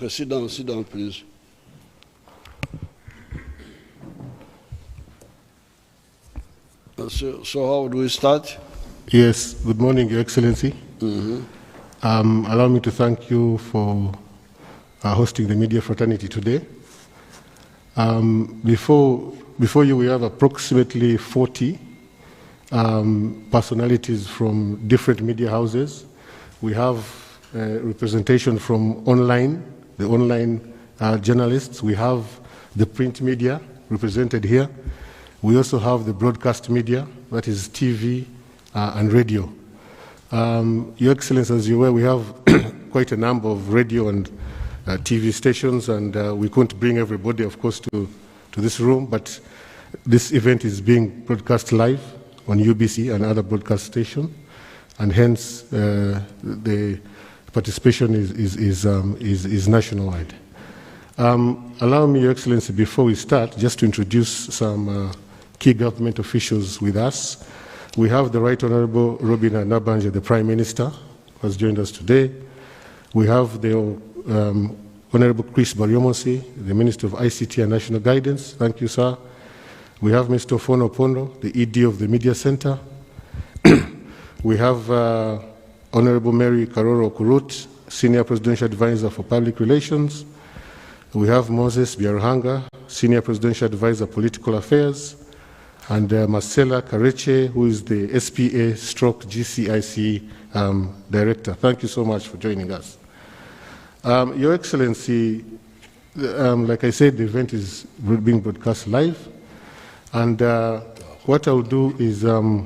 Okay, sit down, please. So how do we start? Yes, good morning, Your Excellency. Allow me to thank you for hosting the media fraternity today. Before you, we have approximately 40 personalities from different media houses. We have representation from the online journalists. We have the print media represented here. We also have the broadcast media, that is TV and radio. Your Excellency, as you're aware, we have quite a number of radio and TV stations, and we couldn't bring everybody, of course, to this room, but this event is being broadcast live on UBC and other broadcast stations, and hence the participation is nationwide. Allow me, Your Excellency, before we start, just to introduce some key government officials with us. We have the Right Honorable Robin Nabanja, the Prime Minister, who has joined us today. We have the Honorable Chris Baryomosi, the Minister of ICT and National Guidance. Thank you, sir. We have Mr. Fono Pono, the ED of the Media Center. We have Honorable Mary Karoro Kurut, Senior Presidential Advisor for Public Relations. We have Moses Biaruhanga, Senior Presidential Advisor Political Affairs, and Marcela Kareche, who is the SPA/GCIC Director. Thank you so much for joining us. Your Excellency, like I said, the event is being broadcast live, and what I'll do is I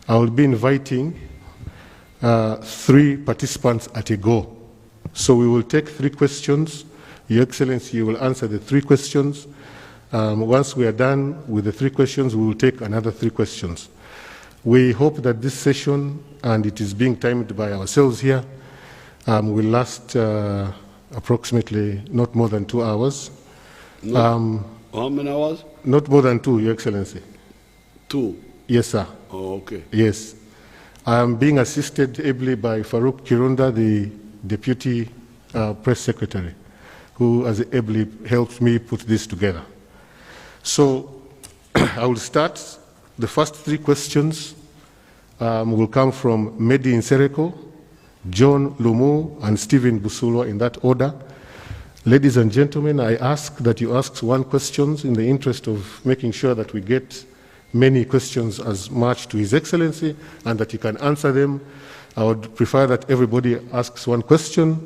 will be inviting 3 participants at a go. So we will take 3 questions. Your Excellency, you will answer the 3 questions. Once we are done with the 3 questions, we will take another 3 questions. We hope that this session, and it is being timed by ourselves here, will last approximately not more than 2 hours. How many hours? Not more than 2, Your Excellency. 2? Yes, sir. Oh, okay. Yes. I am being assisted ably by Farouk Kirunda, the Deputy Press Secretary, who has ably helped me put this together. So I will start. The first 3 questions will come from Medi Nsereko, John Lumu, and Stephen Busulo, in that order. Ladies and gentlemen, I ask that you ask 1 question in the interest of making sure that we get many questions as much to His Excellency and that he can answer them. I would prefer that everybody asks 1 question.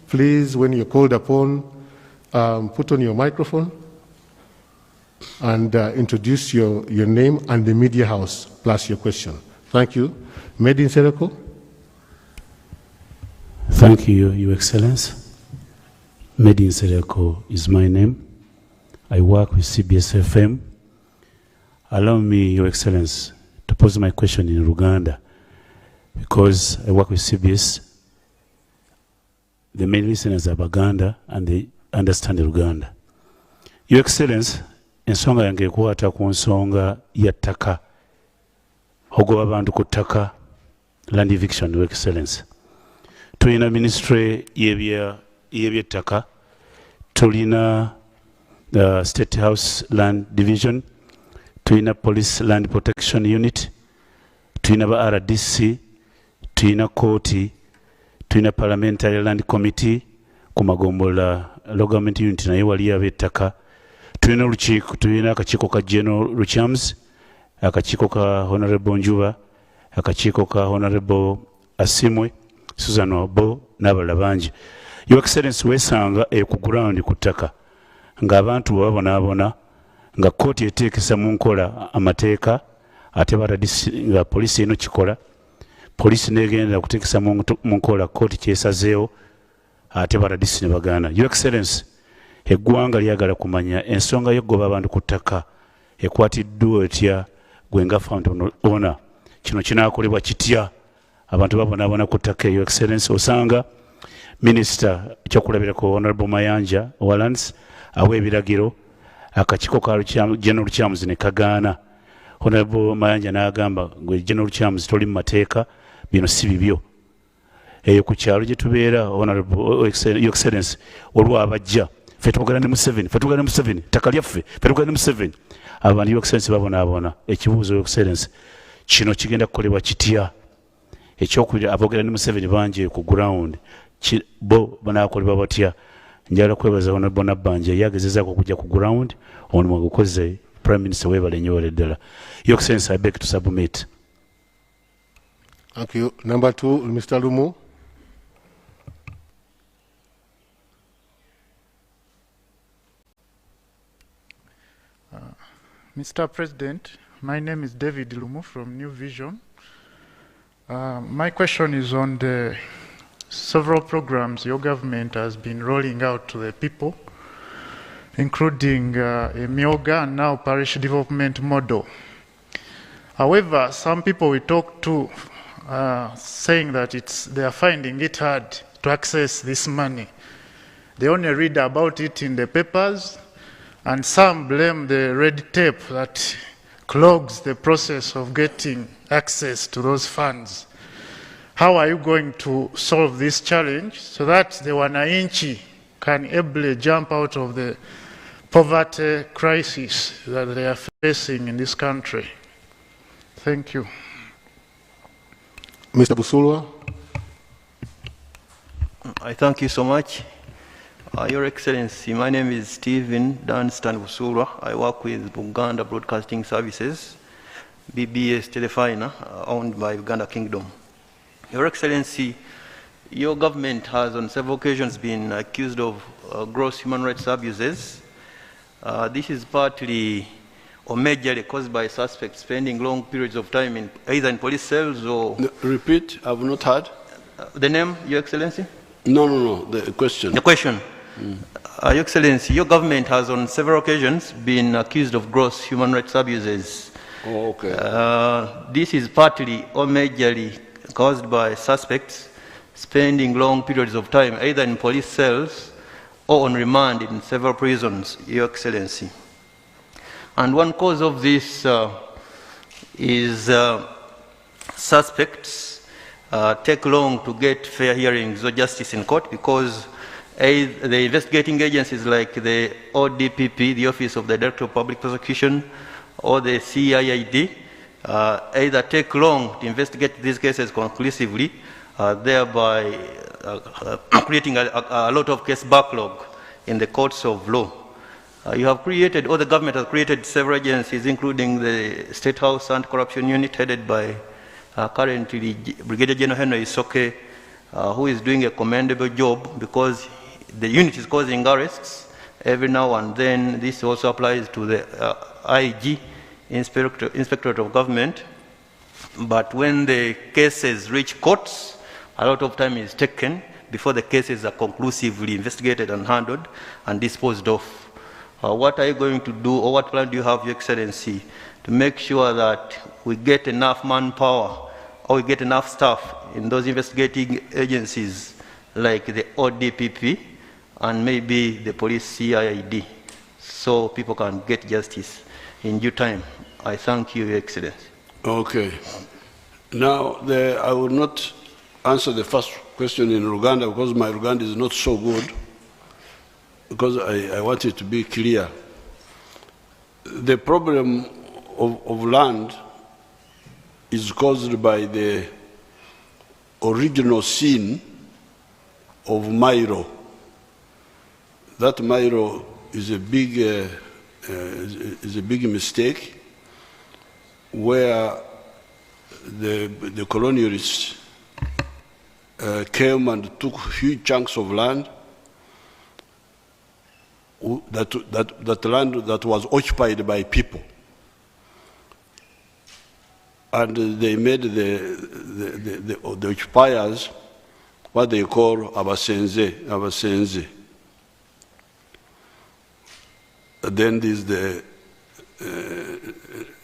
Please, when you're called upon, put on your microphone and introduce your name and the media house plus your question. Thank you. Medi Nsereko. Thank you, Your Excellency. Medi Nsereko is my name. I work with CBS FM. Allow me, Your Excellency, to pose my question in Luganda, because I work with CBS. The main listeners are Baganda and they understand Luganda. Your Excellency, ensonga yange ekwata ku nsonga ya ttaka, ogoba abantu ku ttaka, land eviction. Your Excellency, tulina ministry y'ebyettaka, tulina State House Land Division, tulina Police Land Protection Unit, tulina ba RDC, tulina kooti, tulina Parliamentary Land Committee ku Magombola Government Unit naye wali ab'ettaka, tulina olukiiko, tulina akakiiko ka General Ruchams, akakiiko ka Honorable Njuba, akakiiko ka Honorable Asimwe, Susan Obo n'abalala bangi. Your Excellency, weesanga ku ground ku ttaka ng'abantu babonaabona, nga kooti eteekesa mu nkola amateeka, ate nga poliisi eno kikola, poliisi n'egenda kuteekesa mu nkola kooti kyesazeewo, ate baradisi ne bagaana. Your Excellency, eggwanga lyagala kumanya ensonga y'okugoba abantu ku ttaka ekwatiddwa etya gwe nga fountain owner, kino kinaakolebwa kitya abantu babonaabona ku ttaka. Your Excellency, osanga Minister ekyokulabirako Honorable Mayanja Wallace awa ebiragiro, akakiiko ka General Ruchams ne kagaana. Honorable Mayanja n'agamba gwe General Ruchams toli mu mateeka, bino si bibyo. eyo ku kyalo gye tubeera Honorable Your Excellency olwo abajja ffe tuvugana ne Museveni ttaka lyaffe ffe tuvugana ne Museveni abantu Your Excellency babonaabona ekibuuzo Your Excellency kino kigenda kukolebwa kitya ekyokubiri aboogera ne Museveni bangi ku ground bo banaakolebwa batya njagala kwebaza Honorable Nabbanja yagezezaako okujja ku ground omulimu gukoze Prime Minister weebale nnyo wala ddala Your Excellency I beg to submit. Thank you. Number 2, Mr. Lumu. Mr. President, my name is David Lumu from New Vision. My question is on the several programs your government has been rolling out to the people, including a Myoga and now parish development model. However, some people we talk to saying that they are finding it hard to access this money. They only read about it in the papers, and some blame the red tape that clogs the process of getting access to those funds. How are you going to solve this challenge so that the Wananchi can ably jump out of the poverty crisis that they are facing in this country? Thank you. Mr. Busulwa. I thank you so much. Your Excellency, my name is Stephen Dunstan Busulwa. I work with Buganda Broadcasting Services, BBS Telefina, owned by Uganda Kingdom. Your Excellency, your government has on several occasions been accused of gross human rights abuses. This is partly or majorly caused by suspects spending long periods of time either in police cells or... No, repeat, I've not heard. The name, Your Excellency? No, the question. The question. Your Excellency, your government has on several occasions been accused of gross human rights abuses. Oh, okay. This is partly or majorly caused by suspects spending long periods of time either in police cells or on remand in several prisons, Your Excellency. And one cause of this is suspects take long to get fair hearings or justice in court because the investigating agencies like the ODPP, the Office of the Director of Public Prosecution, or the CIID either take long to investigate these cases conclusively, thereby creating a lot of case backlog in the courts of law. You have created, or the government has created several agencies, including the State House Anti-Corruption Unit, headed by currently Brigadier General Henry Isoke, who is doing a commendable job because the unit is causing arrests every now and then. This also applies to the IG, Inspectorate of Government. But when the cases reach courts, a lot of time is taken before the cases are conclusively investigated and handled and disposed of. What are you going to do, or what plan do you have, Your Excellency, to make sure that we get enough manpower or we get enough staff in those investigating agencies like the ODPP and maybe the police CIID so people can get justice in due time? I thank you, Your Excellency. Okay. Now, I will not answer the first question in Uganda because my Uganda is not so good, because I want it to be clear. The problem of land is caused by the original sin of Mairo. That Mairo is a big mistake where the colonialists came and took huge chunks of land, that land that was occupied by people, and they made the occupiers what they call abasenze. Then there's the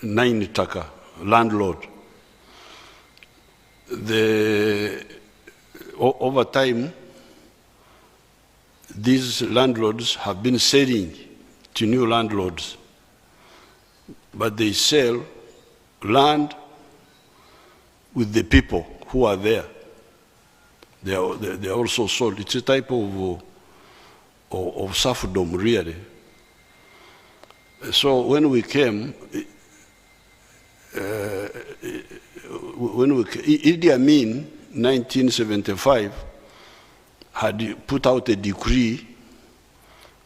nine taka landlord. Over time, these landlords have been selling to new landlords, but they sell land with the people who are there. They are also sold. It's a type of serfdom, really. So when we came, Idi Amin, 1975, had put out a decree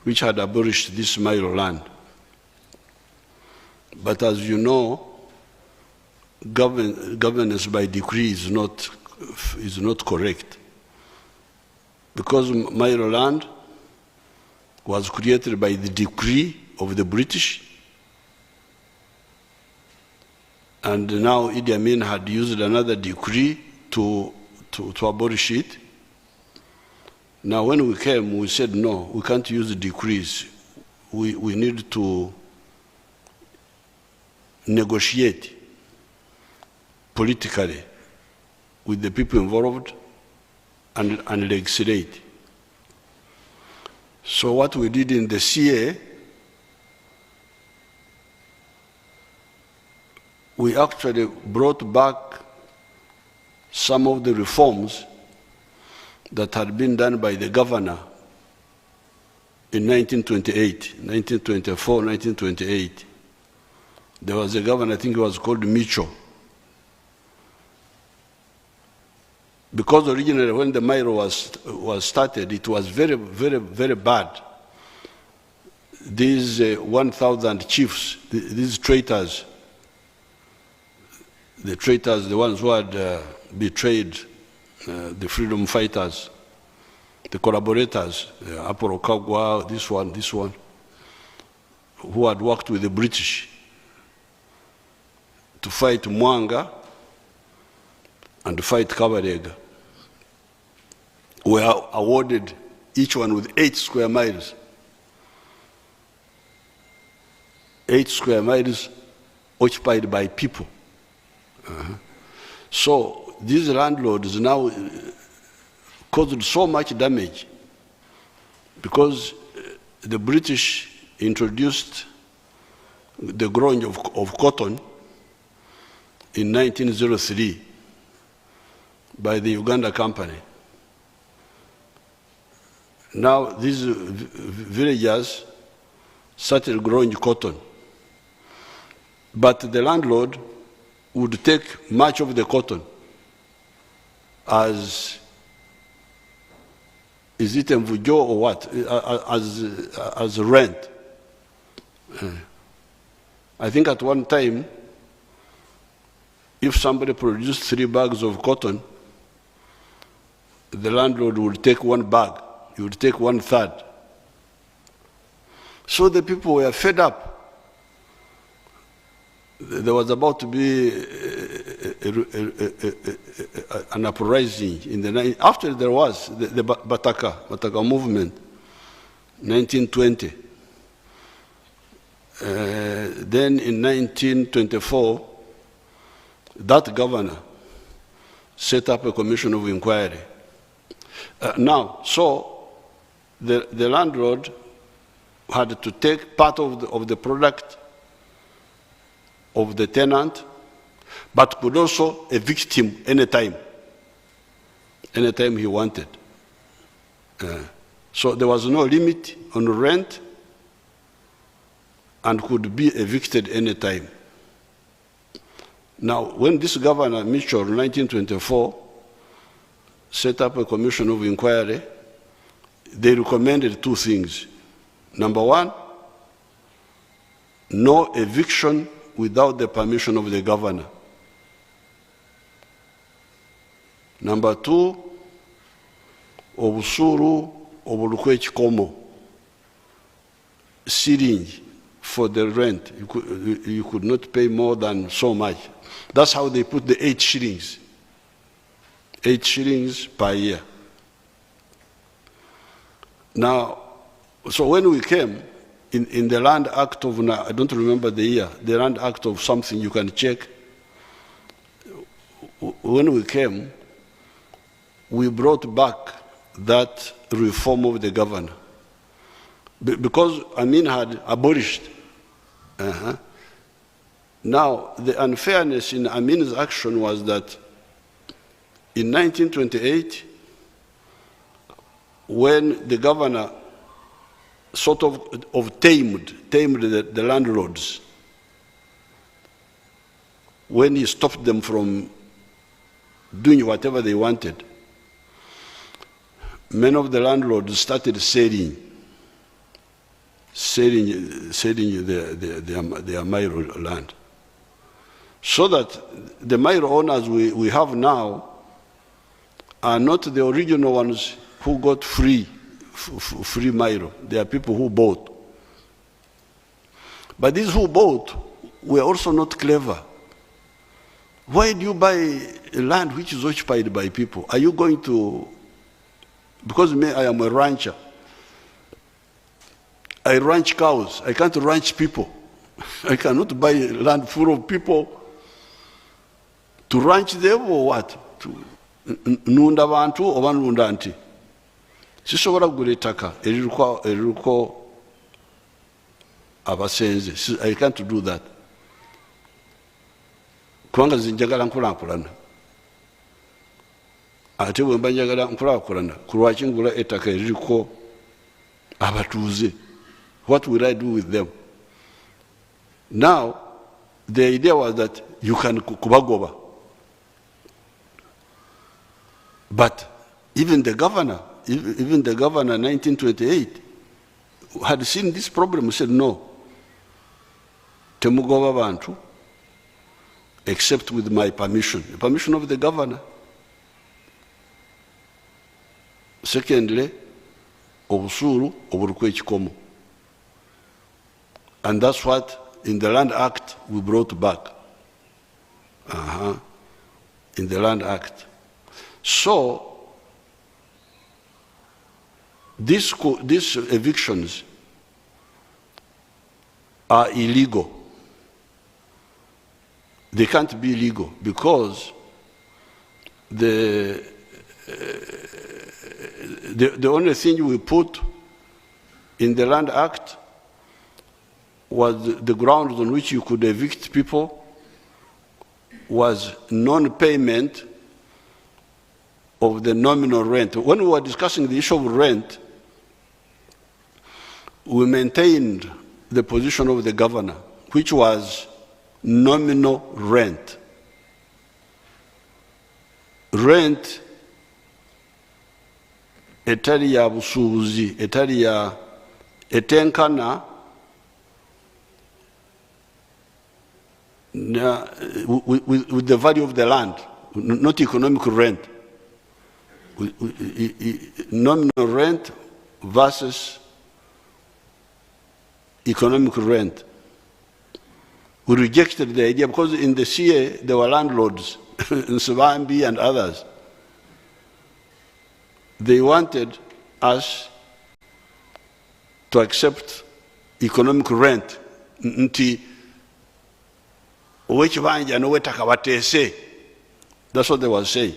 which had abolished this Mairo land. But as you know, governance by decree is not correct. Because Mairo land was created by the decree of the British, and now Idi Amin had used another decree to abolish it. Now when we came, we said, no, we can't use the decrees. We need to negotiate politically with the people involved and legislate. So what we did in the CA, we actually brought back some of the reforms that had been done by the governor in 1924, 1928. There was a governor, I think it was called Micho. Because originally when the Mairo was started, it was very, very, very bad. These 1,000 chiefs, these traitors, the ones who had betrayed the freedom fighters, the collaborators, Apollo Kagwa, this one, who had worked with the British to fight Mwanga and to fight Kabarega, were awarded each one with 8 square miles. 8 square miles occupied by people. So these landlords now caused so much damage because the British introduced the growing of cotton in 1903 by the Uganda Company. Now these villagers started growing cotton, but the landlord would take much of the cotton as, is it mvujo or what, as rent. I think at one time, if somebody produced 3 bags of cotton, the landlord would take 1 bag, he would take 1/3. So the people were fed up. There was about to be an uprising in the 90s. After there was the Bataka movement, 1920. Then in 1924, that governor set up a commission of inquiry. So the landlord had to take part of the product of the tenant, but could also evict him anytime he wanted. So there was no limit on rent and could be evicted anytime. Now, when this governor, Mitchell, in 1924, set up a commission of inquiry, they recommended 2 things. Number 1, no eviction without the permission of the governor. Number 2, obusuru obulukwe ekikomo, ceiling for the rent. You could not pay more than so much. That's how they put the 8 shillings. 8 shillings per year. Now, so when we came, in the Land Act of, I don't remember the year, the Land Act of something, you can check. When we came, we brought back that reform of the governor. Because Amin had abolished. Now, the unfairness in Amin's action was that in 1928, when the governor sort of tamed the landlords, when he stopped them from doing whatever they wanted, many of the landlords started selling their Mairo land. So that the Mairo owners we have now are not the original ones who got free Mairo. They are people who bought. But these who bought were also not clever. Why do you buy land which is occupied by people? Are you going to, because me, I am a rancher. I ranch cows. I can't ranch people. I cannot buy land full of people to ranch them or what? Nunda bantu oba nunda anti. Sisobola kugula ettaka eriruko abasenze. I can't do that. Kubanga njagala nkulankulana. Ate bwe mba njagala nkulankulana, kulwaki ngula ettaka eririko abatuuze. What will I do with them? Now, the idea was that you can kubagoba. But even the governor in 1928 had seen this problem, said no. Temugoba bantu, except with my permission, the permission of the governor. Secondly, obusuru oburuko ekikomo. And that's what, in the Land Act, we brought back. In the Land Act. So, these evictions are illegal. They can't be legal because the only thing we put in the Land Act was the grounds on which you could evict people was non-payment of the nominal rent. When we were discussing the issue of rent, we maintained the position of the governor, which was nominal rent. Rent etali ya busuubuzi, etali ya etenkana with the value of the land, not economic rent. Nominal rent versus economic rent. We rejected the idea because in the CA there were landlords, in Savambi and others. They wanted us to accept economic rent. That's what they were saying.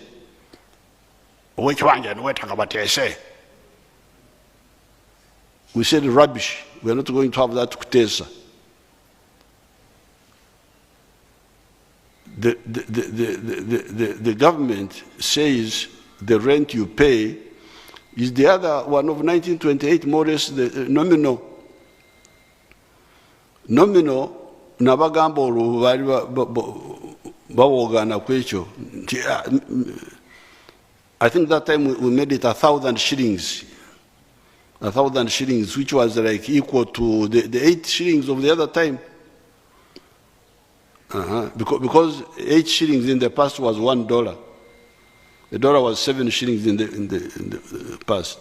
We said rubbish. We are not going to have that kutesa. The government says the rent you pay is the other one of 1928, more or less the nominal. Nominal, nabagamba olubali bawogana kwecho. I think that time we made it 1,000 shillings. 1,000 shillings, which was like equal to the 8 shillings of the other time. Because 8 shillings in the past was $1. The dollar was 7 shillings in the past.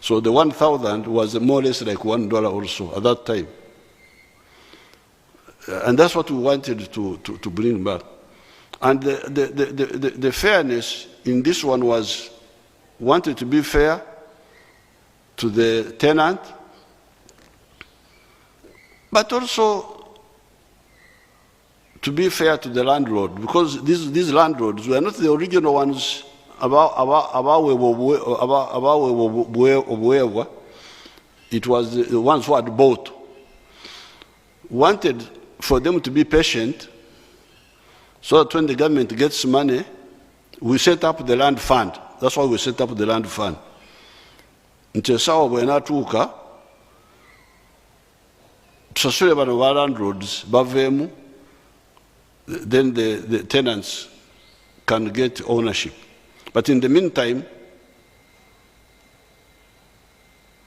So the 1,000 was more or less like $1 also at that time. And that's what we wanted to bring back. And the fairness in this one was wanted to be fair to the tenant, but also to be fair to the landlord, because these landlords were not the original ones about it was the ones who had bought. Wanted for them to be patient, so that when the government gets money, we set up the land fund. That's why we set up the land fund. nti esawa bw'enaatuuka tusasule bano ba landlords baveemu, then the tenants can get ownership. But in the meantime,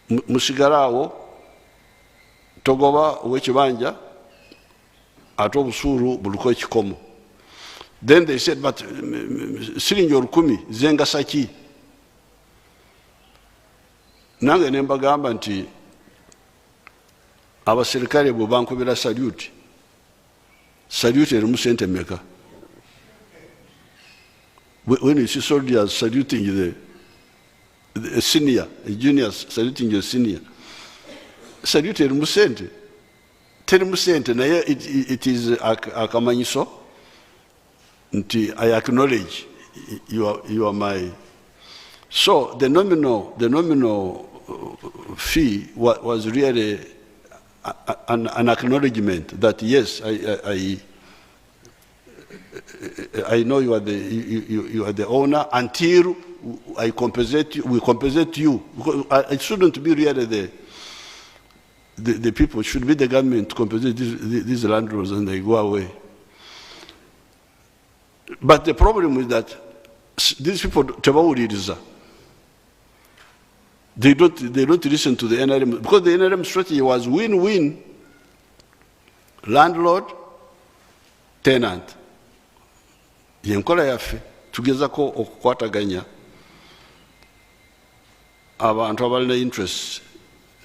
musigale togoba ow'ekibanja ate obusuulu buliko ekikomo. Then they said, but siringi 10,000 zengasa ki? Nange ne mbagamba nti abaserikale bwe bankubira salute erimu sente meka? When you see soldiers saluting the senior, a junior saluting your senior, salute erimu sente? Terimu sente, naye it is akamanyiso nti I acknowledge you are my. So the nominal fee was really an acknowledgement that yes, I know you are the owner until we compensate you. Because it shouldn't be really the people, it should be the government to compensate these landlords and they go away. But the problem is that these people tebawuliriza. They don't listen to the NRM, because the NRM strategy was win-win, landlord, tenant. Yenkola yaffe tugezako okukwataganya abantu abalina interest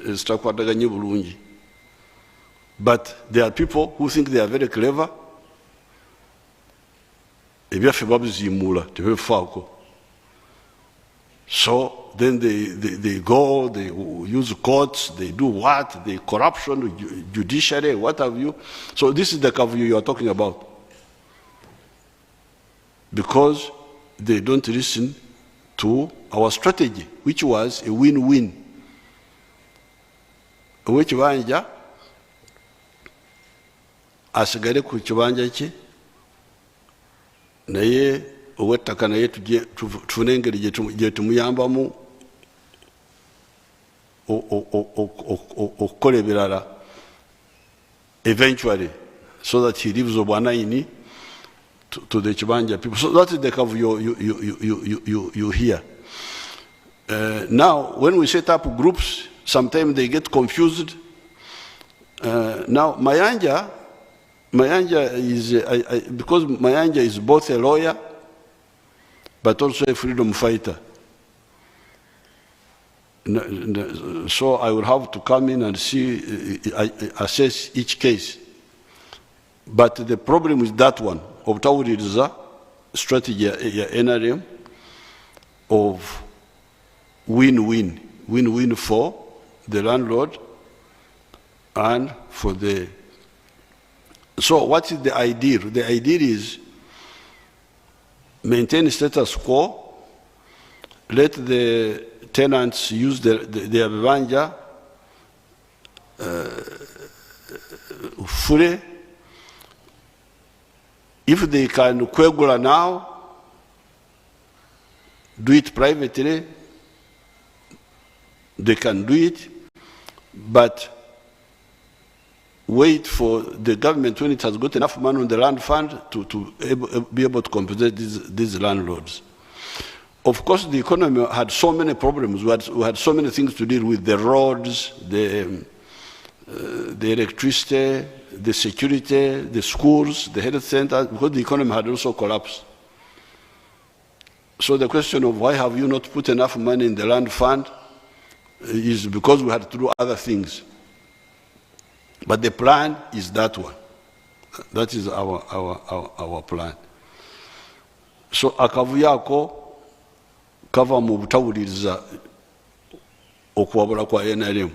ezitakwataganye bulungi. But there are people who think they are very clever. Ebyaffe babizimuula tebefaako. So then they go, they use courts, they do what? The corruption, judiciary, what have you. So this is the Kavuyo you are talking about. Because they don't listen to our strategy, which was a win-win. Ow'ekibanja asigale ku kibanja kye, naye ow'ettaka naye tufune engeri gye tumuyambamu okukola ebirala eventually, so that he leaves obwanaini to the kibanja people. So that is the Kavuyo you hear. Now, when we set up groups, sometimes they get confused. Now, Mayanja is, because Mayanja is both a lawyer, but also a freedom fighter. So I will have to come in and see, assess each case. But the problem is that one, obutawuliriza strategy ya NRM of win-win for the landlord and for the. So what is the ideal? The ideal is maintain status quo, let the tenants use their vivanja fully. If they can kwegula now, do it privately, they can do it, but wait for the government when it has got enough money on the land fund to be able to compensate these landlords. Of course, the economy had so many problems. We had so many things to deal with: the roads, the electricity, the security, the schools, the health centers, because the economy had also collapsed. So the question of why have you not put enough money in the land fund is because we had to do other things. But the plan is that one. That is our plan. So akavuyo ako kava mu butawuliriza okuwabula kwa NRM.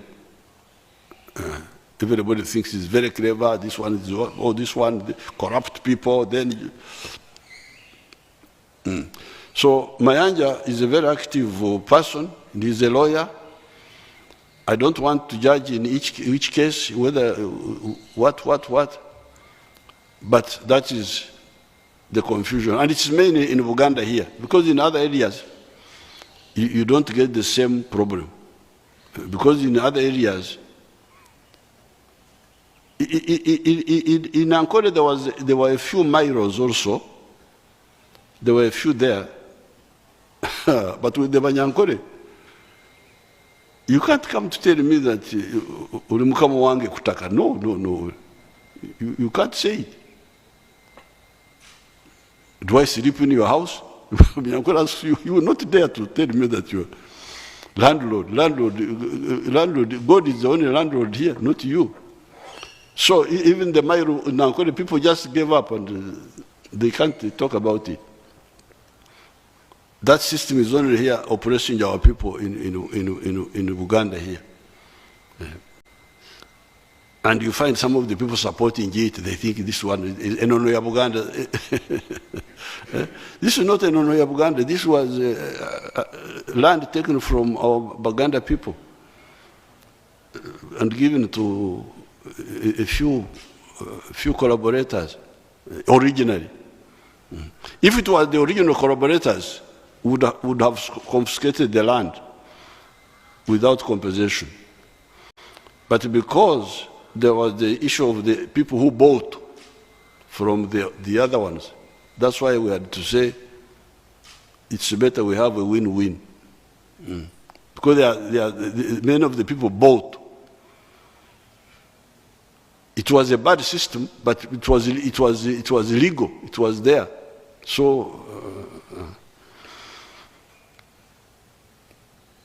Everybody thinks he's very clever. This one is, oh, this one corrupt people. Then, So Mayanja is a very active person. He's a lawyer. I don't want to judge in each case whether what, but that is the confusion, and it's mainly in Uganda here, because in other areas you don't get the same problem. because in other areas, in Ankole there were a few Mairos also. There were a few there. But with the Banyankole, you can't come to tell me that ulimukamo wange kutaka. No. You can't say it. Do I sleep in your house? You were not there to tell me that you're landlord. God is the only landlord here, not you. So even the Mairu Nankole people just gave up and they can't talk about it. That system is only here oppressing our people in Uganda here. And you find some of the people supporting it, they think this one is Enono Buganda. This is not Enono Buganda, this was land taken from our Baganda people and given to a few collaborators originally. If it was the original collaborators, would have confiscated the land without compensation. But because there was the issue of the people who bought from the other ones, that's why we had to say it's better we have a win-win. Because many of the people bought. It was a bad system, but it was illegal. It was there.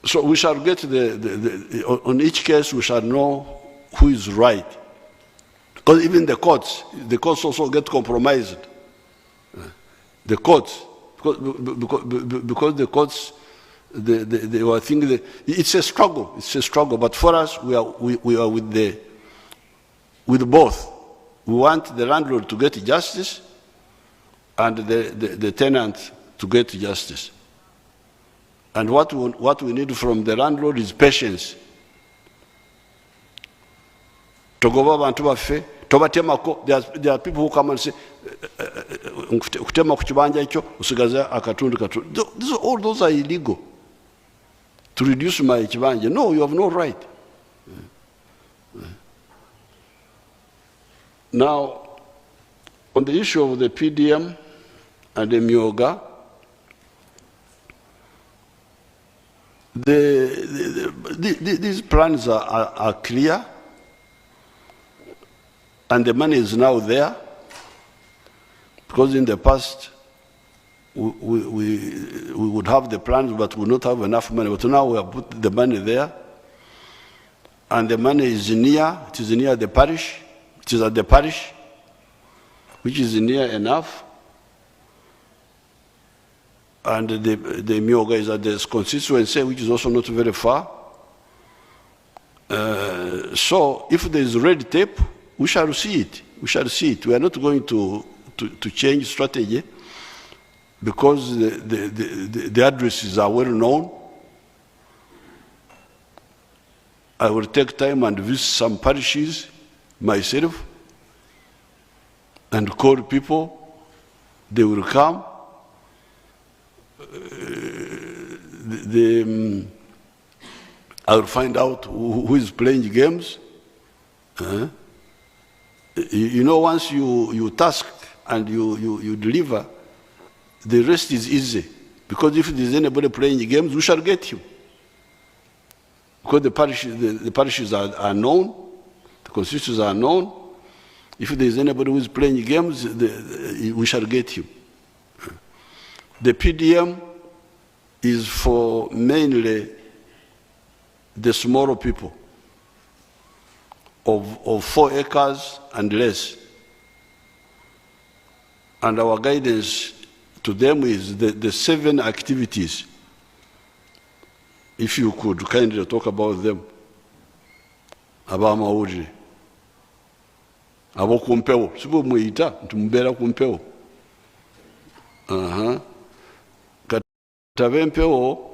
So we shall get on each case we shall know who is right. Because even the courts also get compromised. The courts, because the courts, they were thinking that it's a struggle. But for us, we are with both. We want the landlord to get justice and the tenant to get justice. And what we need from the landlord is patience. There are people who come and say, all those are illegal. To reduce my kibanja. No, you have no right. Now, on the issue of the PDM and the Myoga, these plans are clear, and the money is now there, because in the past we would have the plans but would not have enough money. But now we have put the money there, and the money is near, it is near the parish, it is at the parish, which is near enough. And the Myoga is at this constituency, which is also not very far. So if there is red tape, we shall see it. We shall see it. We are not going to change strategy because the addresses are well known. I will take time and visit some parishes myself and call people. They will come. I will find out who is playing games. You know, once you task and you deliver, the rest is easy. Because if there is anybody playing games, we shall get him. Because the parishes are known, the constituencies are known. If there is anybody who is playing games, we shall get him. The PDM is for mainly the smaller people of 4 acres and less. And our guidance to them is the 7 activities. If you could kindly talk about them. Abamawulire. Abo kumpewo. Sibo muyita, ntumubera kumpewo. Katabenpewo.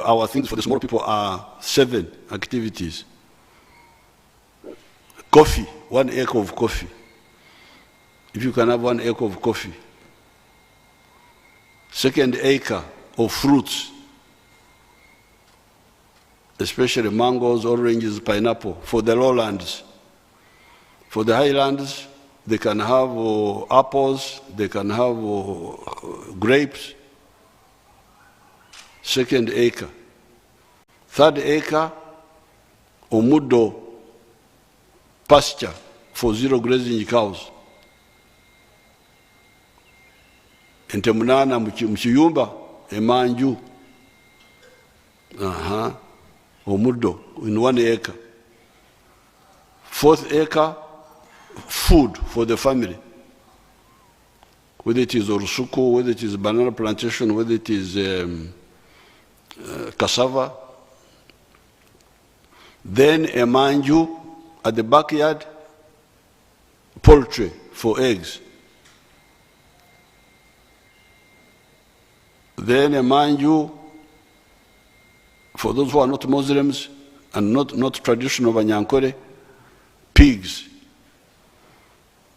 Our things for the small people are 7 activities. Coffee, 1 acre of coffee. If you can have 1 acre of coffee. 2nd acre of fruits. especially mangoes, oranges, pineapple, for the lowlands. For the highlands, they can have apples, they can have grapes. Second acre. Third acre, omuddo, pasture for zero grazing cows. Ente munana mchiyumba, emanju. Omuddo in 1 acre. Fourth acre, food for the family. Whether it is orusuku, whether it is banana plantation, whether it is cassava. Then a manju at the backyard, poultry for eggs. Then a manju for those who are not Muslims and not traditional Banyankore, pigs.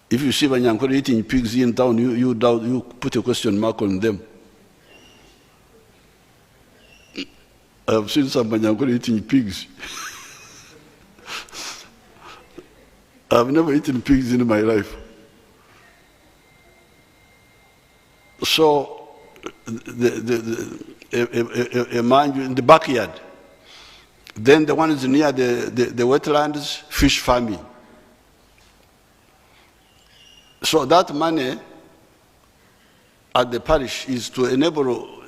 If you see Banyankore eating pigs in town, you put a question mark on them. I've seen some Banyankore eating pigs. I've never eaten pigs in my life. So, a man in the backyard. Then the one is near the wetlands, fish farming. So that money at the parish is to enable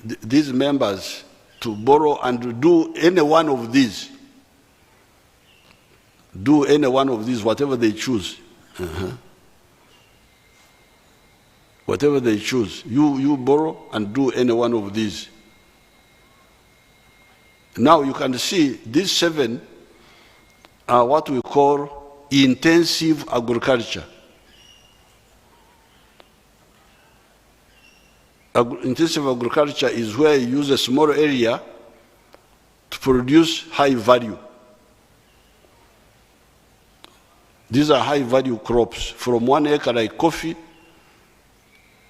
these members to borrow and do any one of these. Do any one of these, whatever they choose. Whatever they choose. You borrow and do any one of these. Now you can see these 7 are what we call intensive agriculture. Intensive agriculture is where you use a small area to produce high value. These are high value crops. From 1 acre like coffee,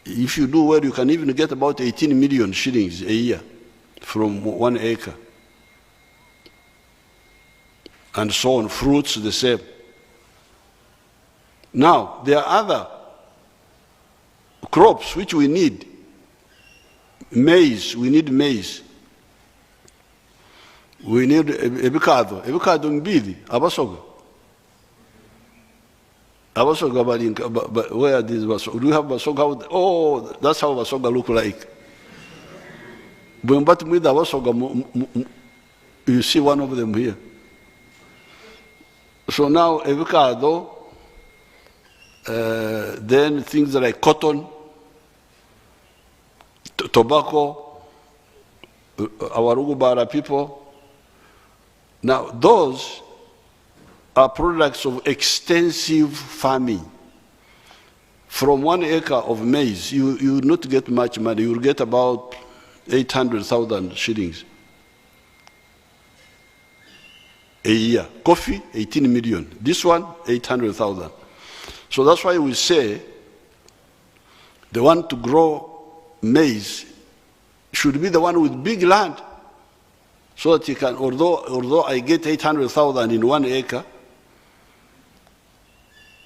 if you do well, you can even get about 18 million shillings a year from 1 acre. And so on, fruits the same. Now, there are other crops which we need. Maize, we need maize. We need ebikado. Ebikado mbili, abasoga. Abasoga balinka, where are these basoga? Do you have basoga? Oh, that's how basoga look like. But with abasoga, you see one of them here. So now avocado, then things like cotton, tobacco, our Ugubara people. Now those are products of extensive farming. From 1 acre of maize, you will not get much money. You will get about 800,000 shillings a year. Coffee, 18 million. This one, 800,000. So that's why we say the one to grow maize should be the one with big land, so that you can, although I get 800,000 in 1 acre,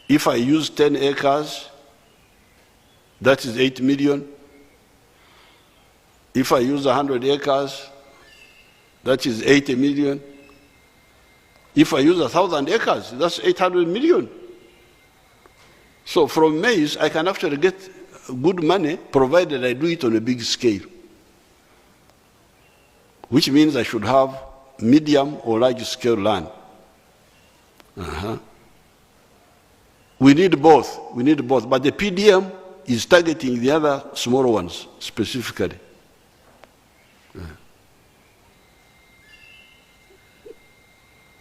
if I use 10 acres, that is 8 million. If I use 100 acres, that is 80 million. If I use 1,000 acres, that's 800 million. So from maize, I can actually get good money, provided I do it on a big scale. Which means I should have medium or large scale land. We need both. We need both. But the PDM is targeting the other smaller ones specifically.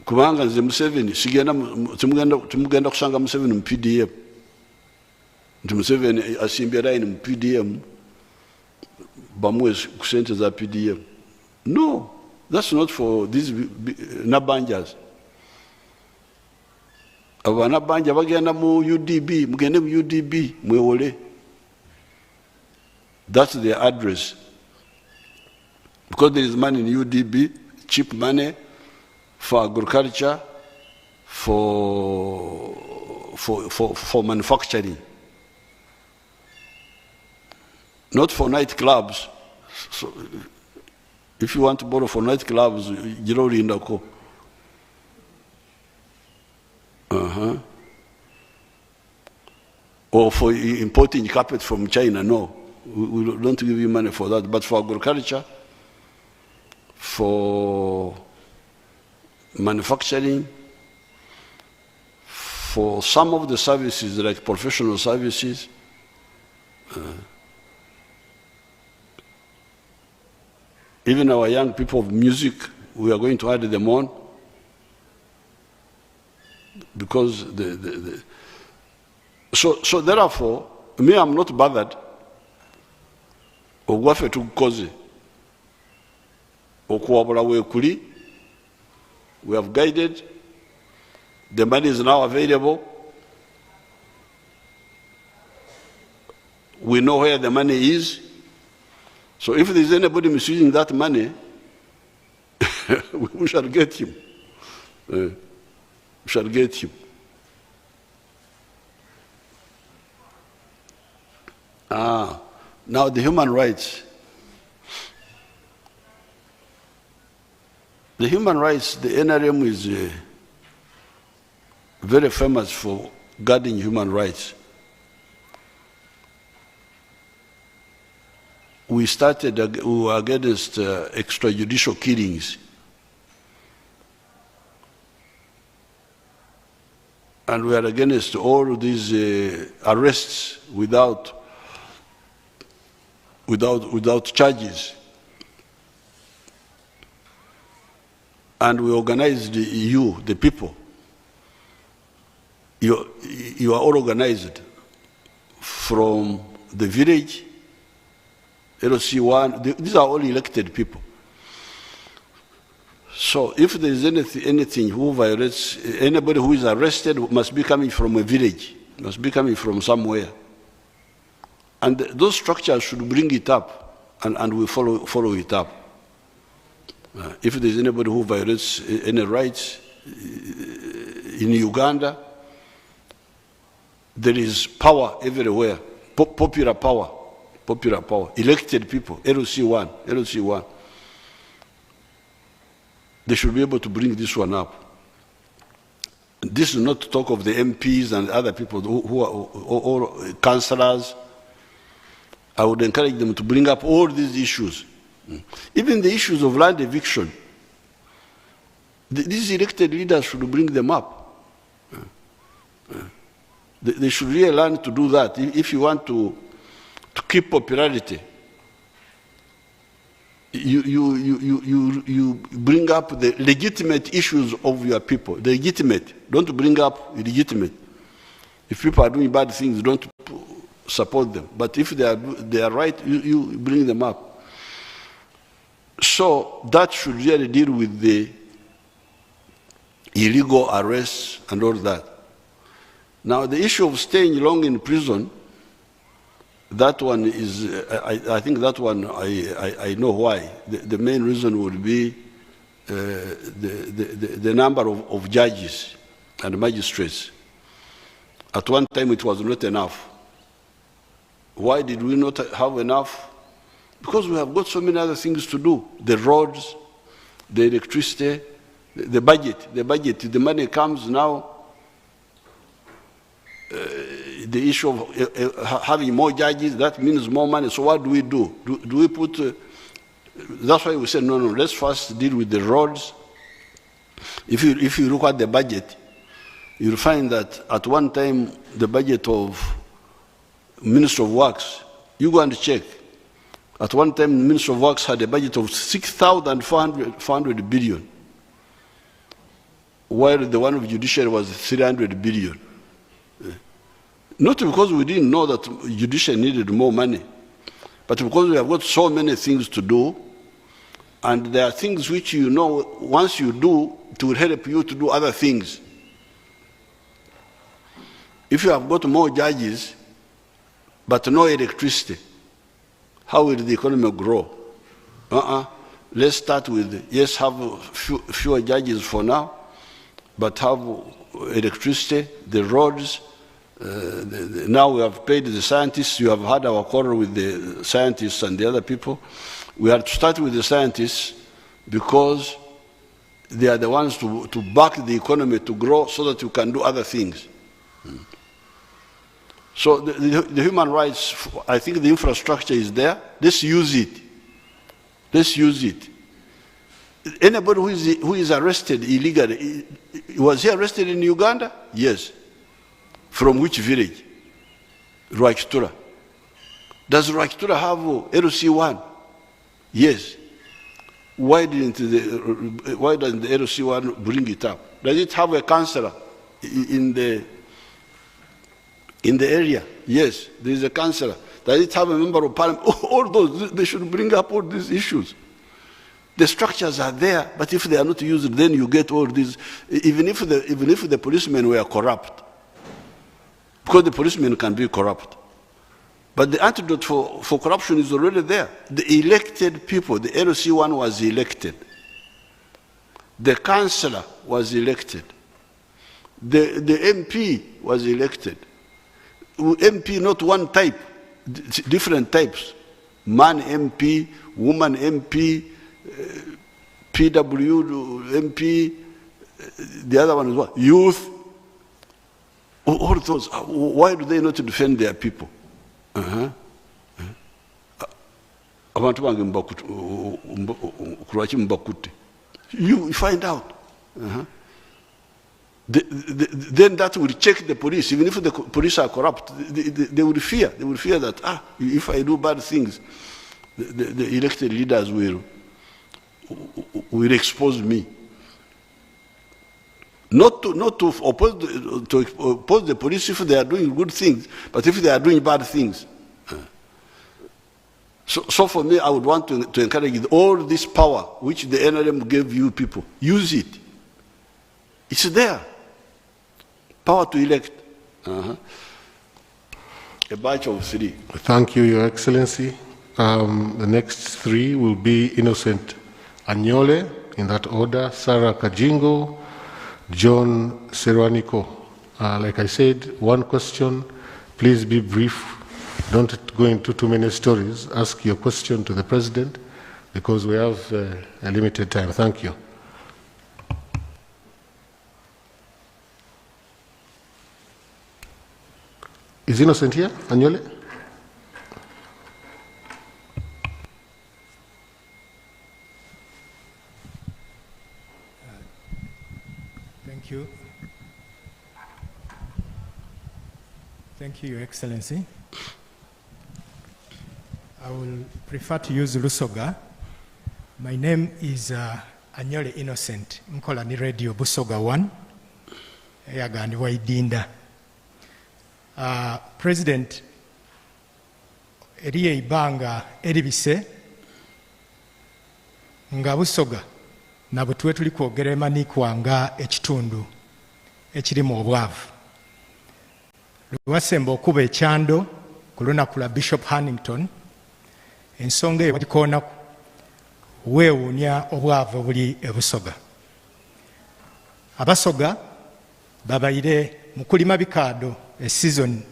Kubanga nze Museveni tumugenda kusanga Museveni mu PDM. Nti Museveni asimbye line mu PDM bamuwe ku sente za PDM. No, that's not for these nabanjas. Abanabanja bagenda mu UDB, mugende mu UDB, mwewole. That's their address. Because there is money in UDB, cheap money for agriculture, for manufacturing, not for nightclubs. So if you want to borrow for nightclubs, Jirori Indako. Or for importing carpet from China, no. We don't give you money for that. But for agriculture, for manufacturing, for some of the services like professional services, even our young people of music, we are going to add them on because so therefore, me, I'm not bothered. Ogwafe tukoze okuwabula wekuli. We have guided. The money is now available. We know where the money is. So if there is anybody misusing that money, we shall get him. We shall get him. Now the human rights. The human rights, the NRM is very famous for guarding human rights. We were against extrajudicial killings. And we are against all these arrests without charges. And we organized you, the people. You are all organized from the village, LC1, these are all elected people. So if there is anything who violates, anybody who is arrested must be coming from a village, must be coming from somewhere. And those structures should bring it up, and we follow it up. If there is anybody who violates any rights in Uganda, there is power everywhere, popular power, elected people, LC1. They should be able to bring this one up. This is not to talk of the MPs and other people who are all councillors. I would encourage them to bring up all these issues. Even the issues of land eviction. These elected leaders should bring them up. They should really learn to do that. If you want to keep popularity, you bring up the legitimate issues of your people. The legitimate. Don't bring up illegitimate. If people are doing bad things, don't support them. But if they are right, you bring them up. So that should really deal with the illegal arrests and all that. Now, the issue of staying long in prison, that one is, I think that one, I know why. The main reason would be the number of judges and magistrates. At one time, it was not enough. Why did we not have enough? Because we have got so many other things to do. The roads, the electricity, the budget, the money comes now. The issue of having more judges, that means more money. So what do? Do we put, that's why we said, no, let's first deal with the roads. If you look at the budget, you'll find that at one time, the budget of Minister of Works, you go and check. At one time, the Minister of Works had a budget of 6,400 billion, while the one of Judiciary was 300 billion. Not because we didn't know that Judiciary needed more money, but because we have got so many things to do, and there are things which you know, once you do, it will help you to do other things. If you have got more judges, but no electricity, how will the economy grow? let's start with, yes, have fewer judges for now, but have electricity, the roads. Now we have paid the scientists. You have had our quarrel with the scientists and the other people. We have to start with the scientists because they are the ones to back the economy to grow so that you can do other things. So the human rights, I think the infrastructure is there. Let's use it. Let's use it. Anybody who is arrested illegally, was he arrested in Uganda? Yes. From which village? Rwakitura. Does Rwakitura have LC1? Yes. Why doesn't the LC1 bring it up? Does it have a councillor in the area? Yes, there is a councillor. Does it have a member of parliament? All those, they should bring up all these issues. The structures are there, but if they are not used, then you get all these, even if the policemen were corrupt, because the policemen can be corrupt. But the antidote for corruption is already there. The elected people, the LC1 was elected. The councillor was elected. The MP was elected. MP, not one type, different types. Man MP, woman MP, PW MP, the other one is what? Youth. All those, why do they not defend their people? You find out. Then that will check the police. Even if the police are corrupt, they will fear. They will fear that, if I do bad things, the elected leaders will expose me. Not to oppose the police if they are doing good things, but if they are doing bad things. So for me, I would want to encourage all this power which the NRM gave you people. Use it. It's there. Power to elect. A batch of 3. Thank you, Your Excellency. The next 3 will be Innocent Anyole, in that order, Sarah Kajingo, John Serwaniko. Like I said, 1 question. Please be brief. Don't go into too many stories. Ask your question to the President because we have a limited time. Thank you. Is Innocent here, Anyole? Thank you. Thank you, Your Excellency. I will prefer to use Lusoga. My name is Anyole Innocent. Nkola ni radio Busoga 1. Eyagandi wa idinda. President, eriye ibanga eribise nga Busoga na butwe tuli kwogera emanikwanga ekitundu ekirimu obwavu. Lwasemba okuba ekyando ku lunaku lwa Bishop Hannington, ensonga eyo bagikoonaku weewuunya obwavu obuli e Busoga. Abasoga babaire mu kulima bikaado esizoni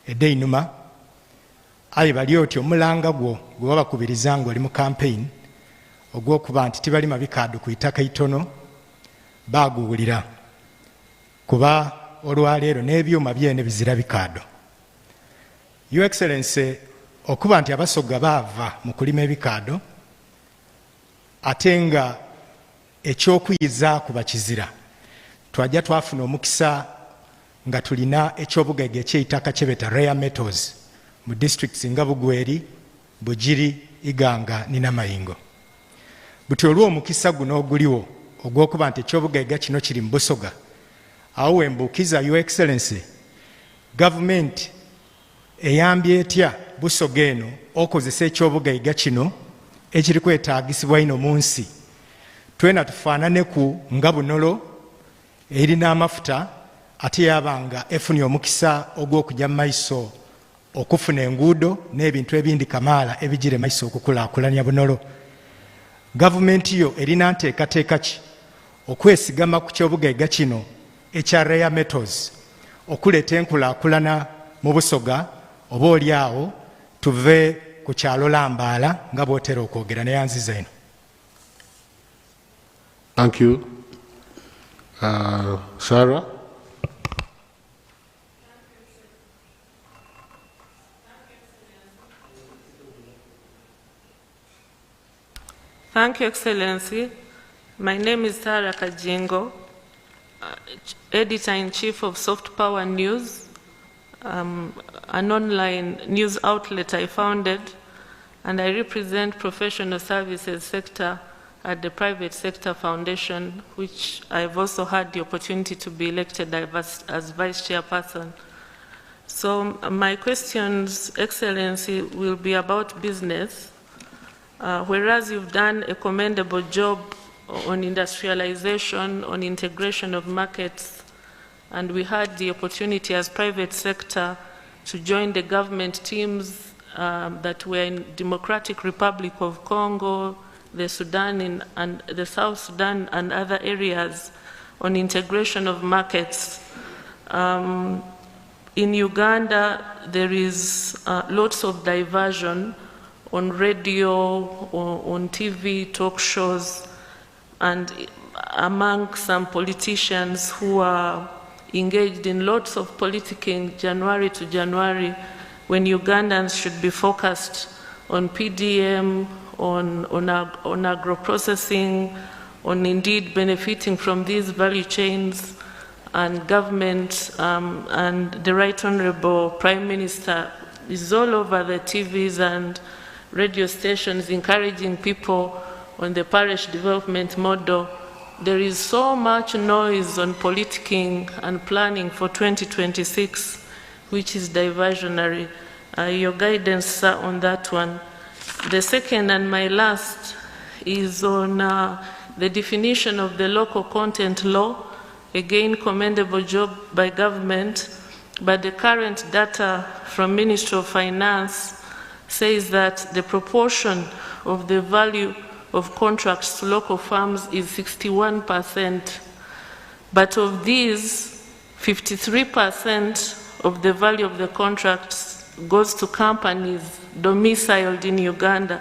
edde einuma, aye bali otyo omulanga gwe babakubiriza ng'oli mu campaign ogw'okuba nti tibalima bikaado ku itaka itono baaguwulira kuba olwaleero n'ebyuma byene bizira bikaado. Your Excellency, okuba nti Abasoga baava mu kulima ebikaado ate nga ekyokuyiza ku bakizira, twajja twafuna omukisa nga tulina ekyobugagga eky'eitaka kyebeta rare metals mu districts nga Bugweri, Bugiri, Iganga ne Namayingo. Buti olw'omukisa guno oguliwo ogw'okuba nti ekyobugagga kino kiri mu Busoga, awo wembuukiza Your Excellency, gavumenti eyambye etya Busoga eno okozesa ekyobugagga kino ekiri kwetaagisibwa ino mu nsi, twena tufaanane ku nga Bunolo erina amafuta ate yabanga efunye omukisa ogw'okujja mu maiso okufuna enguudo n'ebintu ebindi kamaala ebigire maiso okukulaakulanya Bunolo. gavumenti yo erina nteekateeka ki okwesigama ku kyobugagga kino ekya rare metals okuleeta enkulaakulana mu Busoga, oba oli awo tuve ku kyalo Lambaala nga bw'otera okwogera naye anziza eno. Thank you. Sarah? Thank you, Excellency. My name is Sarah Kajingo, Editor-in-Chief of Soft Power News, an online news outlet I founded, and I represent professional services sector at the Private Sector Foundation, which I've also had the opportunity to be elected as Vice Chairperson. So my questions, Excellency, will be about business. Whereas you've done a commendable job on industrialization, on integration of markets, and we had the opportunity as private sector to join the government teams that were in Democratic Republic of Congo, the Sudan and the South Sudan and other areas on integration of markets. In Uganda, there is lots of diversion on radio, on TV, talk shows, and among some politicians who are engaged in lots of politicking January to January, when Ugandans should be focused on PDM, on agro-processing, on indeed benefiting from these value chains, and government and the Right Honorable Prime Minister is all over the TVs and radio stations encouraging people on the parish development model. There is so much noise on politicking and planning for 2026, which is diversionary. Your guidance, sir, on that one. The second and my last is on the definition of the local content law. Again, commendable job by government, but the current data from Ministry of Finance says that the proportion of the value of contracts to local farms is 61%, but of these, 53% of the value of the contracts goes to companies domiciled in Uganda.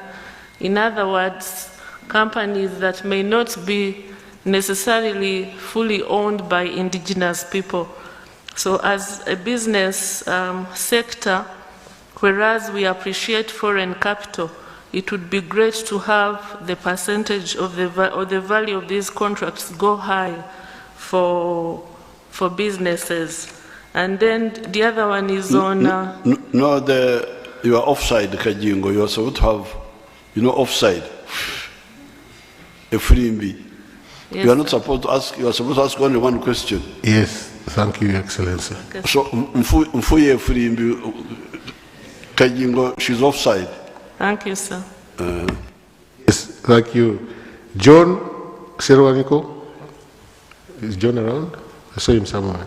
In other words, companies that may not be necessarily fully owned by indigenous people. So as a business sector, whereas we appreciate foreign capital, it would be great to have the percentage of the value of these contracts go high for businesses. And then the other one is on... you are offside, Kajingo. You are supposed to have, offside. A freebie. Yes, you are not supposed to ask, you are supposed to ask only one question. Yes, thank you, Your Excellency. Okay. So, Mfuye freebie, Kajingo, she's offside. Thank you, sir. Yes, thank you. John Serwaniko? Is John around? I saw him somewhere.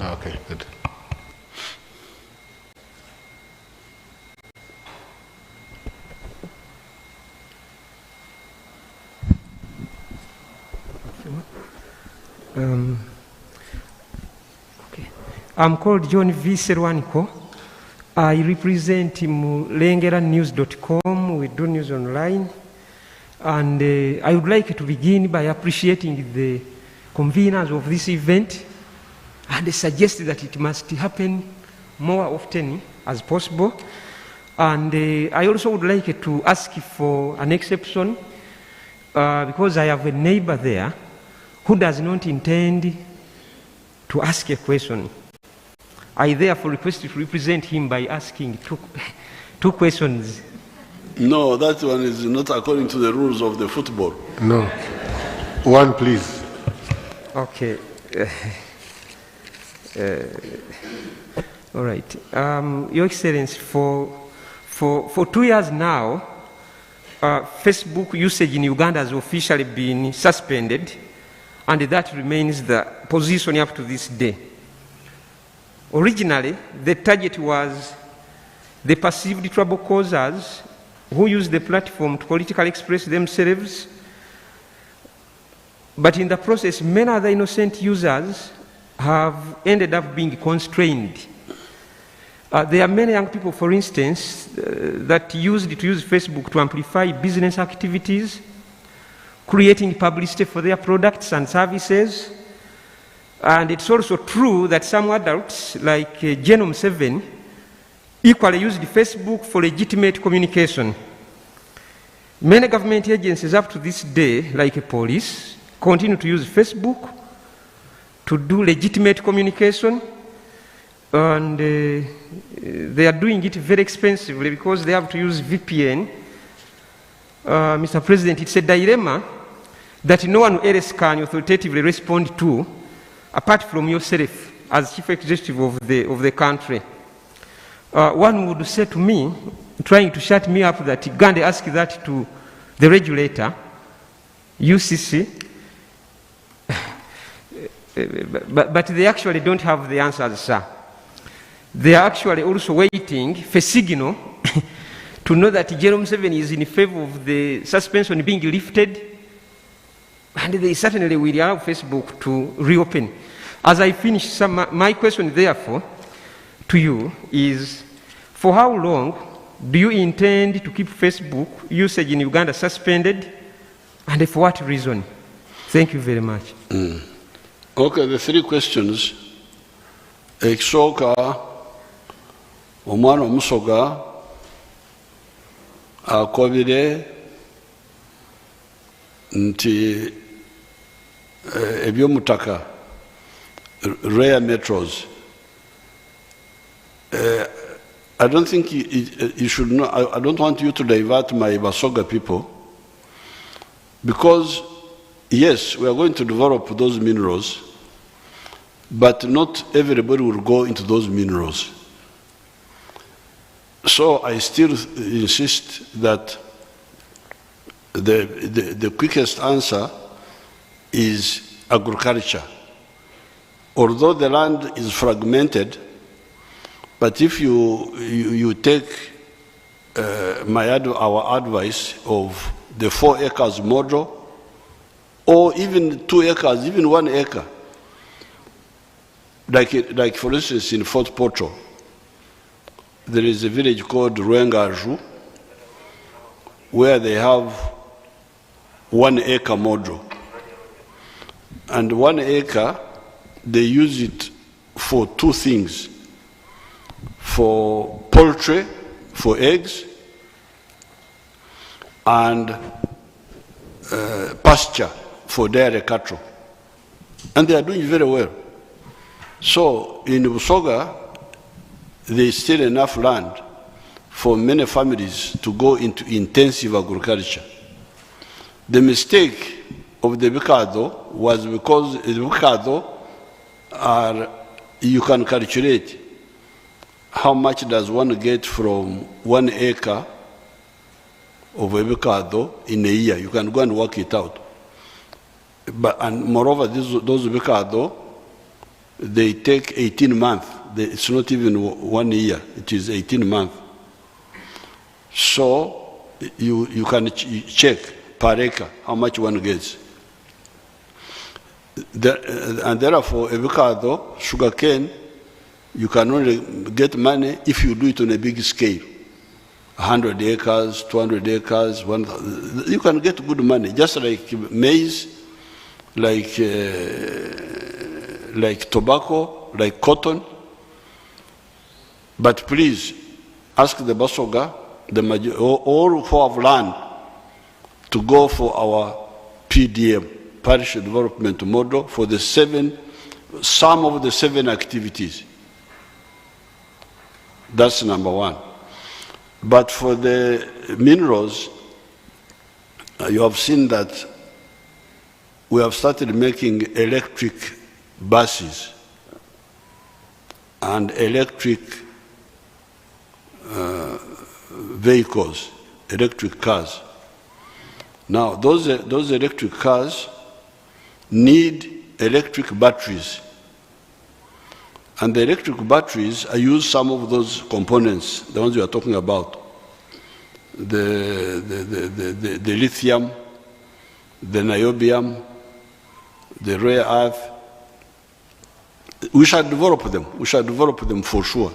Okay, good. Okay. I'm called John V. Serwaniko. I represent mulengeranews.com. We do news online. And I would like to begin by appreciating the conveners of this event and suggest that it must happen more often as possible. And I also would like to ask for an exception because I have a neighbor there who does not intend to ask a question. I therefore request to represent him by asking two questions. No, that one is not according to the rules of the football. No. One, please. Okay. All right. Your Excellency, for 2 years now, Facebook usage in Uganda has officially been suspended, and that remains the position up to this day. Originally, the target was the perceived trouble causers who use the platform to politically express themselves, but in the process, many other innocent users have ended up being constrained. There are many young people, for instance, that use Facebook to amplify business activities, creating publicity for their products and services. And it's also true that some adults, like Genome 7, equally used Facebook for legitimate communication. Many government agencies up to this day, like police, continue to use Facebook to do legitimate communication, and they are doing it very expensively because they have to use VPN. Mr. President, it's a dilemma that no one else can authoritatively respond to apart from yourself as chief executive of the country. One would say to me, trying to shut me up, that Gandhi asked that to the regulator, UCC, but they actually don't have the answers, sir. They are actually also waiting for signal to know that Genome 7 is in favor of the suspension being lifted, and they certainly will allow Facebook to reopen. As I finish, my question, therefore, to you is, for how long do you intend to keep Facebook usage in Uganda suspended, and for what reason? Thank you very much. Okay, the three questions. Ekisooka, omwana omusoga akobire nti ebyomutaka rare metros. I don't think you should know. I don't want you to divert my Basoga people, because yes, we are going to develop those minerals, but not everybody will go into those minerals. So I still insist that the quickest answer is agriculture. Although the land is fragmented, but if you take our advice of the 4 acres model, or even 2 acres, even 1 acre, like for instance in Fort Portal, there is a village called Ruengaju, where they have 1 acre model. And 1 acre, they use it for 2 things: for poultry, for eggs, and pasture for dairy cattle. And they are doing very well. So in Busoga, there is still enough land for many families to go into intensive agriculture. The mistake of the Bikado was because the Bikado you can calculate how much does one get from 1 acre of a Bikado in a year. You can go and work it out. And moreover, those Bikado, they take 18 months. It's not even 1 year. It is 18 months. So you can check per acre how much one gets. And therefore, avocado, sugarcane, you can only get money if you do it on a big scale. 100 acres, 200 acres, 1,000. You can get good money, just like maize, like tobacco, like cotton. But please, ask the Basoga, all who have land, to go for our PDM, Parish Development Model, for the some of the 7 activities. That's number 1. But for the minerals, you have seen that we have started making electric buses and electric vehicles, electric cars. Now, those electric cars need electric batteries. And the electric batteries, I use some of those components, the ones we are talking about. the lithium, the niobium, the rare earth. We shall develop them. We shall develop them for sure.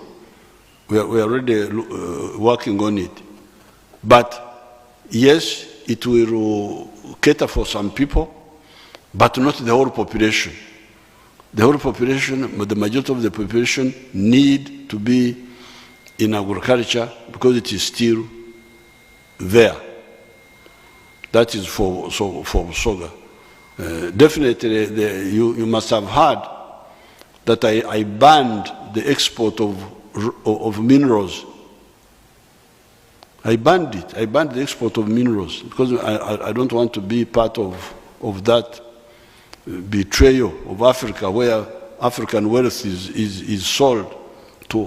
We are already working on it. But yes, it will cater for some people, but not the whole population. The whole population, the majority of the population need to be in agriculture because it is still there. That is for Busoga. Definitely, you must have heard that I banned the export of minerals. I banned it. I banned the export of minerals because I don't want to be part of that betrayal of Africa, where African wealth is sold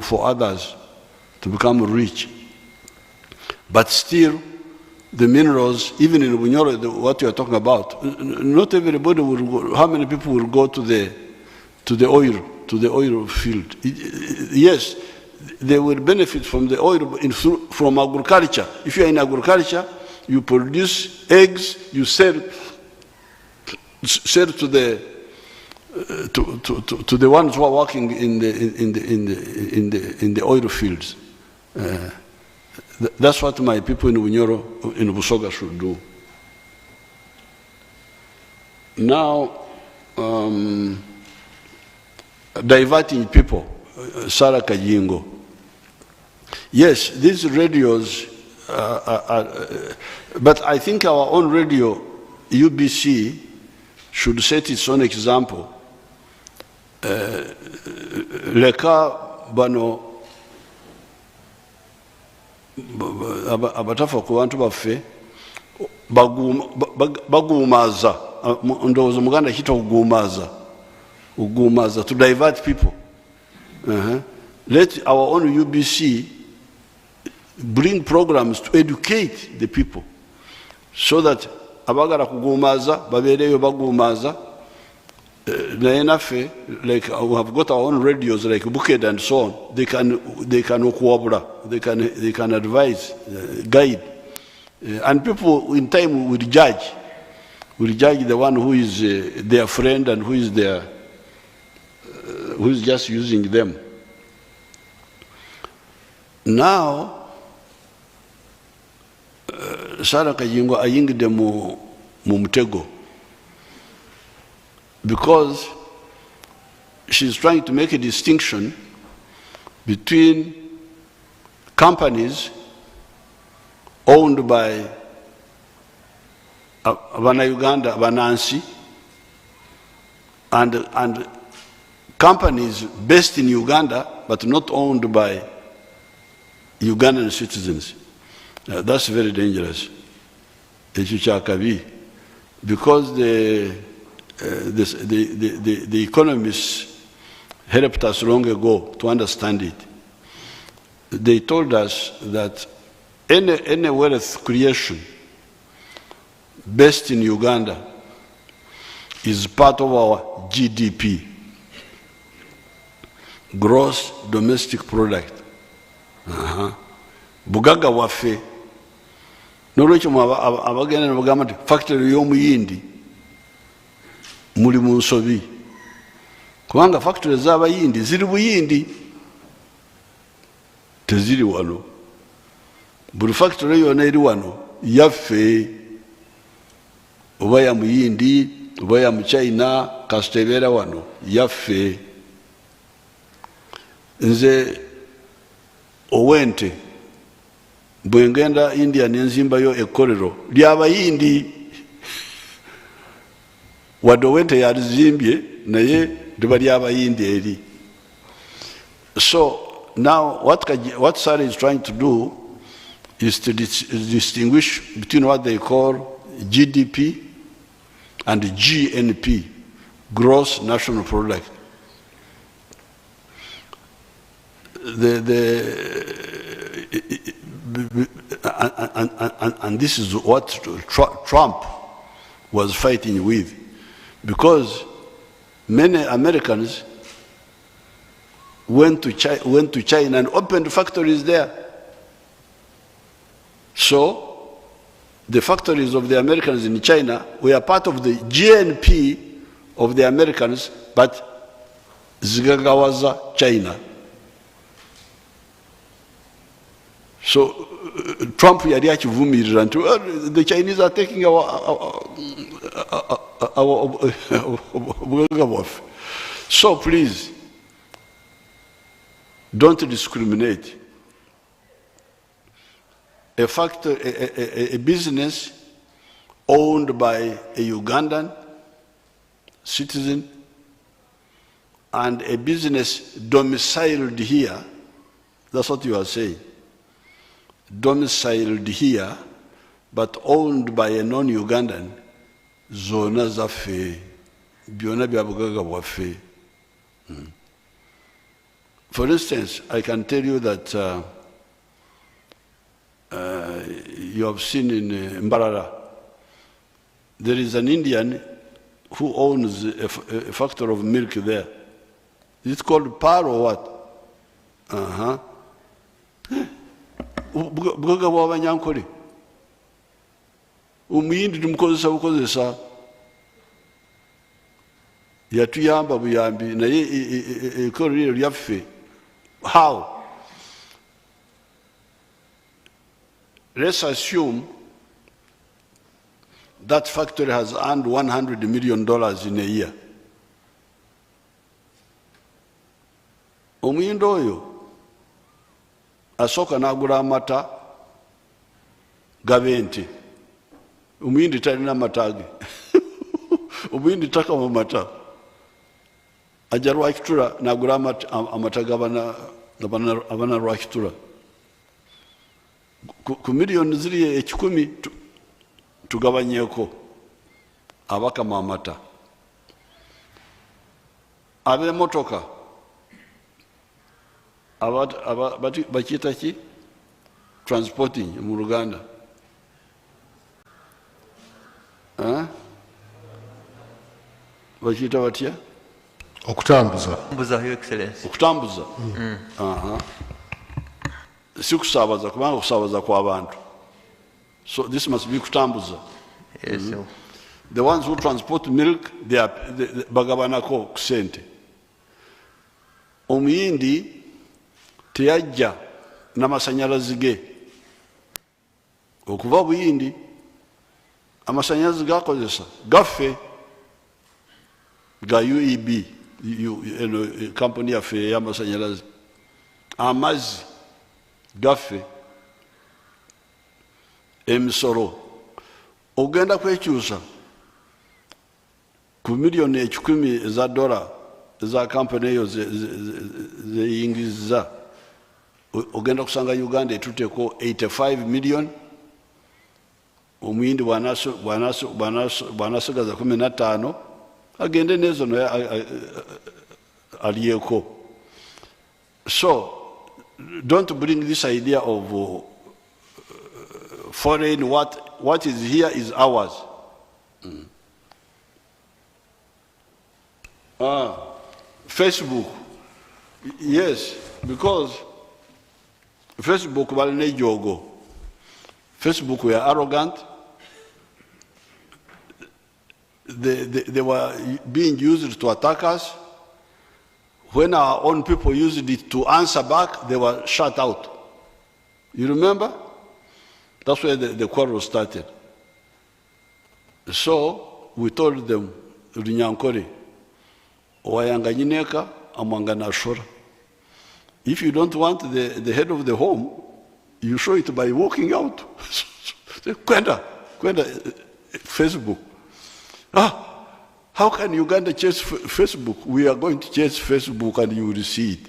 for others to become rich. But still, the minerals, even in Bunyoro, what you are talking about, not everybody will go. How many people will go to the oil field? Yes, they will benefit from the oil from agriculture. If you are in agriculture, you produce eggs, you sell to the ones who are working in the oil fields. That's what my people in Bunyoro, in Busoga, should do. Now, diverting people, Sarah Kajingo. Yes, these radios, but I think our own radio, UBC, should set its own example. Leka bano abatafa ku bantu baffe bagumaza ndowooza Muganda kita ugumaza to divert people. Let our own UBC bring programs to educate the people so that abagala kugumaza babereyo bagumaza. Like we have got our own radios like Buked and so on. They can okuwabula, they can advise, guide, and people in time will judge the one who is their friend and who is just using them. Now, Sarah Kajingo ayingide mu mutego, because she's trying to make a distinction between companies owned by Uganda, Banansi, and companies based in Uganda but not owned by Ugandan citizens. That's very dangerous, because the economists helped us long ago to understand it. They told us that any wealth creation based in Uganda is part of our GDP, gross domestic product. Bugaga wafe nolwekyo abagenda nebagamba nti factory y'omuyindi muli mu nsobi, kubanga factory z'abayindi ziri Buyindi, teziri wano. Buli factory yona eri wano yaffe, oba ya Muyindi oba ya Muchina kasita ebeera wano yaffe. Nze Owente bwe ngenda India nenzimbayo ekkolero ly'Abayindi, wadde Owente yalizimbye naye liba ly'Abayindi eri. So now what Sarah is trying to do is to distinguish between what they call GDP and GNP, gross national product. And this is what Trump was fighting with, because many Americans went to China and opened factories there. So the factories of the Americans in China were part of the GNP of the Americans, but zigagawaza China. So Trump yali akivumirira nti the Chinese are taking our bwaffe. So please, don't discriminate. A business owned by a Ugandan citizen and a business domiciled here, that's what you are saying. Domiciled here, but owned by a non-Ugandan, zona zaffe, byonna bya bugaga bwaffe. For instance, I can tell you that you have seen in Mbarara, there is an Indian who owns a factory of milk there. Is it called Par or what? Bugaga bw'Abanyankole. Omuyindi tumukozesa bukozesa. Yatuyamba buyambi naye ekkolo lino lyaffe. How? Let's assume that factory has earned $100 million in a year. Omuyindi oyo asooka n'agula amata gabente. Omuyindi talina amata ge. Omuyindi takama mata. Ajja Rwakitura n'agula amata g'abana Rwakitura. Ku miliyoni ziri 10 tugabanyeeko abakama amata. Ab'emmotoka bakiyita ki? Transporting mu Luganda. Bakiyita batya? Okutambuza. Your Excellency. Okutambuza. Si kusaabaza kubanga okusaabaza kw'abantu. So this must be kutambuza. Yes, sir. The ones who transport milk, they bagabanako ku ssente. Omuyindi teyajja n'amasanyalazi ge. Okuva Buyindi, amasanyalazi gakozesa gaffe ga UEB, company yaffe y'amasanyalazi. Amazzi gaffe, emisolo ogenda kwekyusa ku miliyoni 10 eza dola eza kampani eyo zeyingizza, ogenda kusanga Uganda etuteeko 85 million. Omuyindi bw'anasigaza 15 agende n'ezo aliyeko. So don't bring this idea of foreign, what is here is ours. Facebook, yes, because Facebook balina ejogo. Facebook were arrogant. They were being used to attack us. When our own people used it to answer back, they were shut out. You remember? That's where the quarrel started. So we told them, Runyankore, Owayanga Nyineka, Amwanga Nashora. If you don't want the head of the home, you show it by walking out. Kwenda, Facebook. How can Uganda chase Facebook? We are going to chase Facebook and you will see it.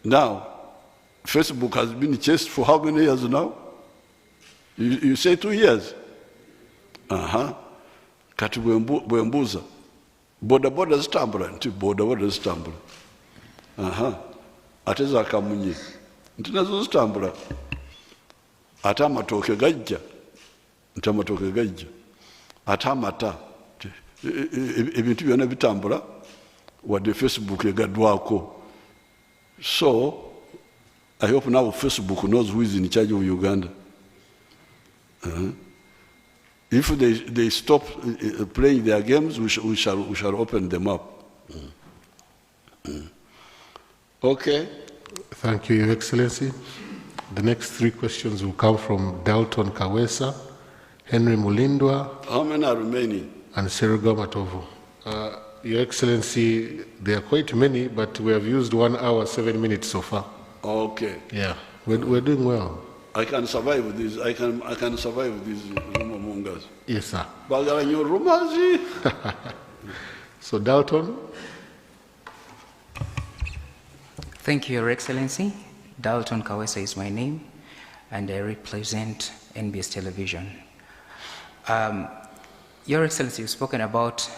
Now, Facebook has been chased for how many years now? You say 2 years? Kati bwembuza. Boda zitambula, nti boda zitambula. Ate za kamunye. Nti nazo zitambula. Ate amatooke gajja. Nti amatooke gajja. Ate amata. Ebintu byonna bitambula. Wadde Facebook egaddwako. So, I hope now Facebook knows who is in charge of Uganda. If they stop playing their games, we shall open them up. Okay. Thank you, Your Excellency. The next 3 questions will come from Dalton Kawesa, Henry Mulindwa. How many are remaining? And Seruga Matovu. Your Excellency, there are quite many, but we have used 1 hour, 7 minutes so far. Okay. Yeah, we're doing well. I can survive with this. I can survive these rumor mongers. Yes, sir. Bagaranyo rumors. So Dalton. Thank you, Your Excellency. Dalton Kawesa is my name, and I represent NBS Television. Your Excellency, you've spoken about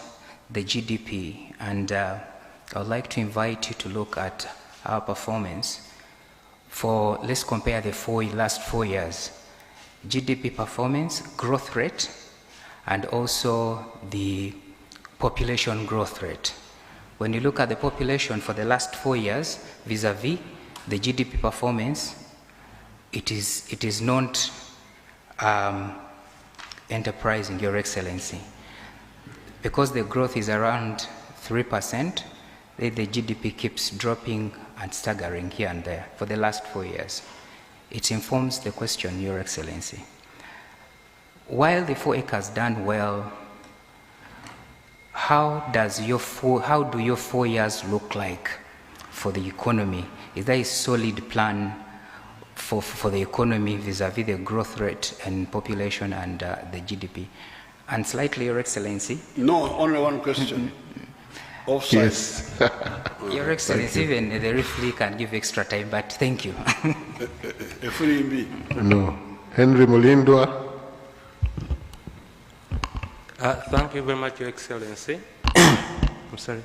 the GDP, and I would like to invite you to look at our performance for, let's compare the last 4 years. GDP performance, growth rate, and also the population growth rate. When you look at the population for the last 4 years, vis-a-vis the GDP performance, it is not enterprising, Your Excellency. Because the growth is around 3%, the GDP keeps dropping and staggering here and there for the last 4 years. It informs the question, Your Excellency. While the 4 acres done well, how do your 4 years look like for the economy? Is there a solid plan for the economy vis-a-vis the growth rate and population and the GDP? And slightly, Your Excellency. No, only one question. Offside. Yes. Your Excellency, even the referee can give extra time, but thank you. No. Henry Mulindwa. Thank you very much, Your Excellency. I'm sorry.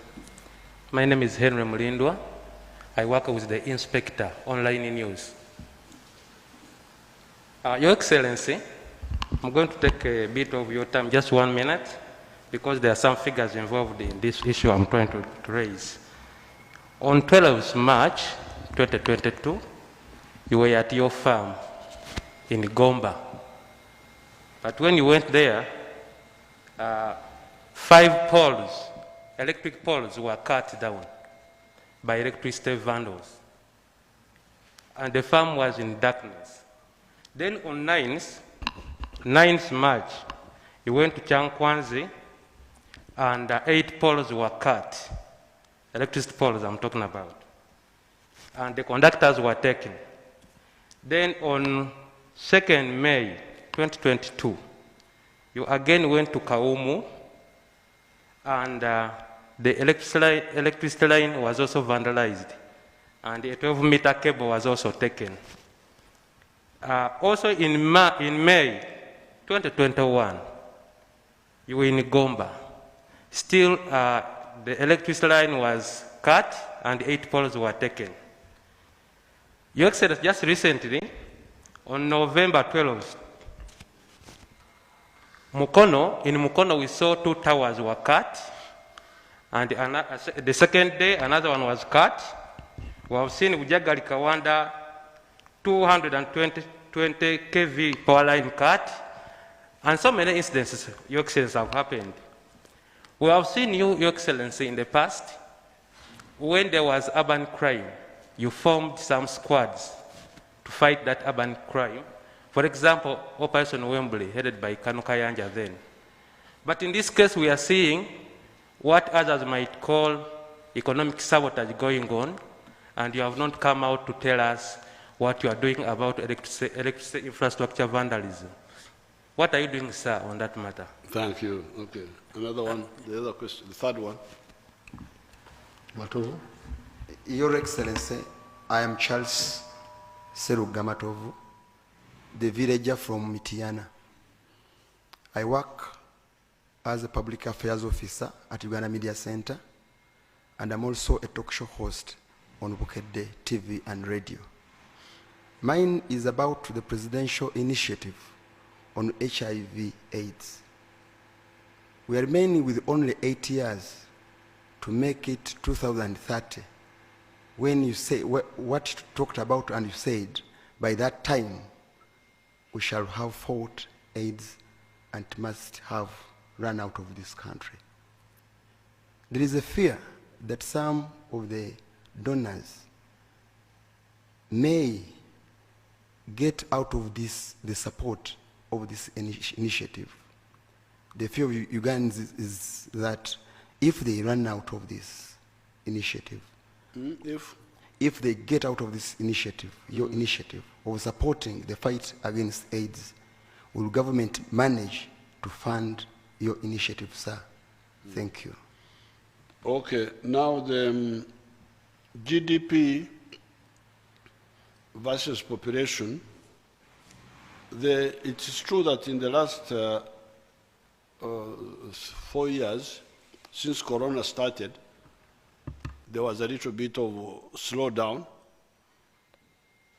My name is Henry Mulindwa. I work with the Inspector Online News. Your Excellency, I'm going to take a bit of your time, just 1 minute, because there are some figures involved in this issue I'm trying to raise. On 12th March 2022, you were at your farm in Gomba. But when you went there, 5 poles, electric poles, were cut down by electricity vandals. And the farm was in darkness. Then on 9th March, you went to Chankwanzi, and 8 poles were cut, electricity poles I'm talking about. And the conductors were taken. Then on 2nd May 2022, you again went to Kaumu, and the electricity line was also vandalized, and a 12-meter cable was also taken. Also in May 2021, you were in Gomba. Still, the electricity line was cut and 8 poles were taken. Your Excellency, just recently, on November 12th, in Mukono, we saw 2 towers were cut, and the second day, another one was cut. We have seen Ujagali Kawanda, 220 kV power line cut, and so many incidents, Your Excellency, have happened. We have seen you, Your Excellency, in the past, when there was urban crime, you formed some squads to fight that urban crime. For example, Operation Wembley, headed by Kanu Kayanja then. But in this case, we are seeing what others might call economic sabotage going on, and you have not come out to tell us what you are doing about electricity infrastructure vandalism. What are you doing, sir, on that matter? Thank you. Okay. Another one, the other question, the third one. Matovu. Your Excellency, I am Charles Seruga Matovu, the villager from Mitiana. I work as a public affairs officer at Uganda Media Center, and I'm also a talk show host on Bukedde TV and radio. Mine is about the presidential initiative on HIV/AIDS. We are remaining with only 8 years to make it 2030 when you say what you talked about, and you said by that time we shall have fought AIDS and must have run out of this country. There is a fear that some of the donors may get out of this the support of this initiative. The fear of Ugandans is that if they run out of this initiative, if they get out of this initiative, your initiative of supporting the fight against AIDS, will government manage to fund your initiative, sir? Thank you. Okay, now the GDP versus population, it is true that in the last 4 years, since Corona started, there was a little bit of slowdown,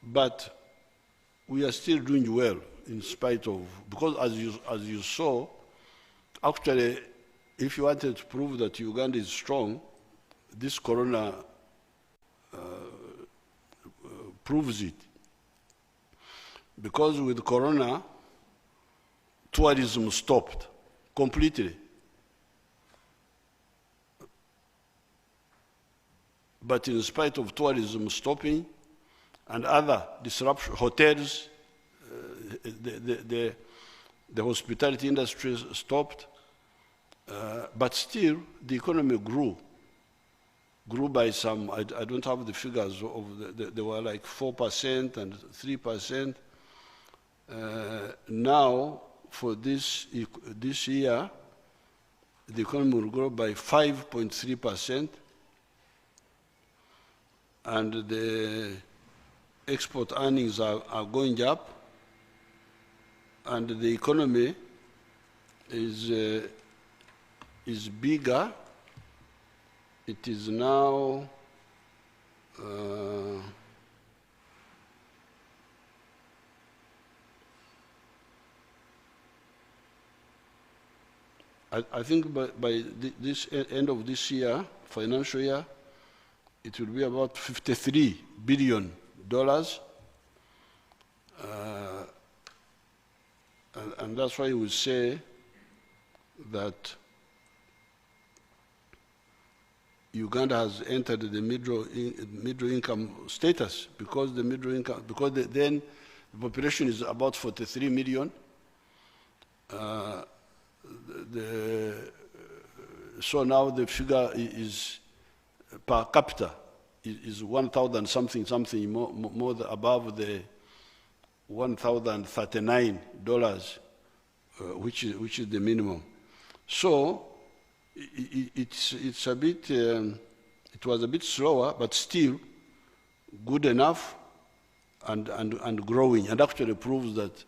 but we are still doing well in spite of, because as you saw, actually, if you wanted to prove that Uganda is strong, this Corona proves it. Because with Corona, tourism stopped completely. But in spite of tourism stopping and other disruption, hotels, the hospitality industry stopped, but still the economy grew by some, I don't have the figures, they were like 4% and 3%. Now, for this year, the economy will grow by 5.3%, and the export earnings are going up, and the economy is bigger. It is now I think by this end of this year, financial year, it will be about $53 billion. And that's why we say that Uganda has entered the middle income status, because the middle income, then the population is about 43 million. So now the figure is per capita is 1,000 something more above the $1,039, which is the minimum. So it's a bit, it was a bit slower, but still good enough and growing, and actually proves that